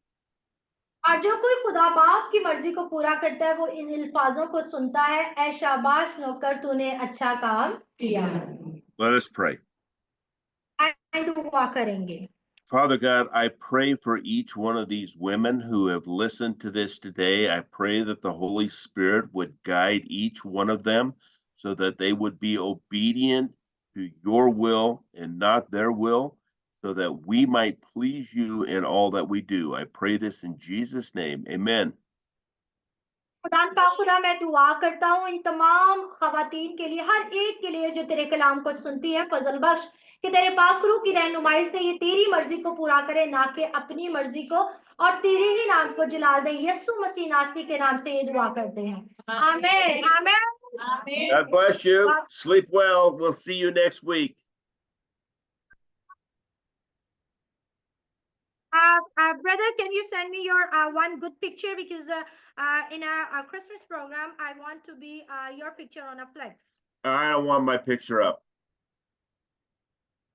और जो कोई खुदा बाप की मर्जी को पूरा करता है वो इन अल्फाजों को सुनता है, ऐ शाबाश नौकर तूने अच्छा काम किया। Let us pray. दुआ करेंगे। Father God, I pray for each one of these women who have listened to this today. I pray that the Holy Spirit would guide each one of them so that they would be obedient to your will and not their will, so that we might please you in all that we do. I pray this in Jesus' name. Amen. खुदा मैं दुआ करता हूँ इन तमाम खवातीन के लिए, हर एक के लिए जो तेरे कलाम को सुनती है, फजल बख्श कि तेरे पाक रूह की रहनुमाई से ये तेरी मर्जी को पूरा करे ना कि अपनी मर्जी को, और तेरे ही नाम को जलाल दे। यीशु मसीह नासी के नाम से ये दुआ करते हैं, आमीन आमीन। God bless you. Sleep well. We'll see you next week. Brother, can you send me your one good picture, because in our Christmas program I want to be your picture on a flex. I don't want my picture up.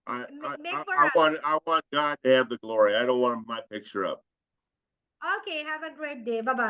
I want God to have the glory. I don't want my picture up. Okay, have a great day. Bye-bye.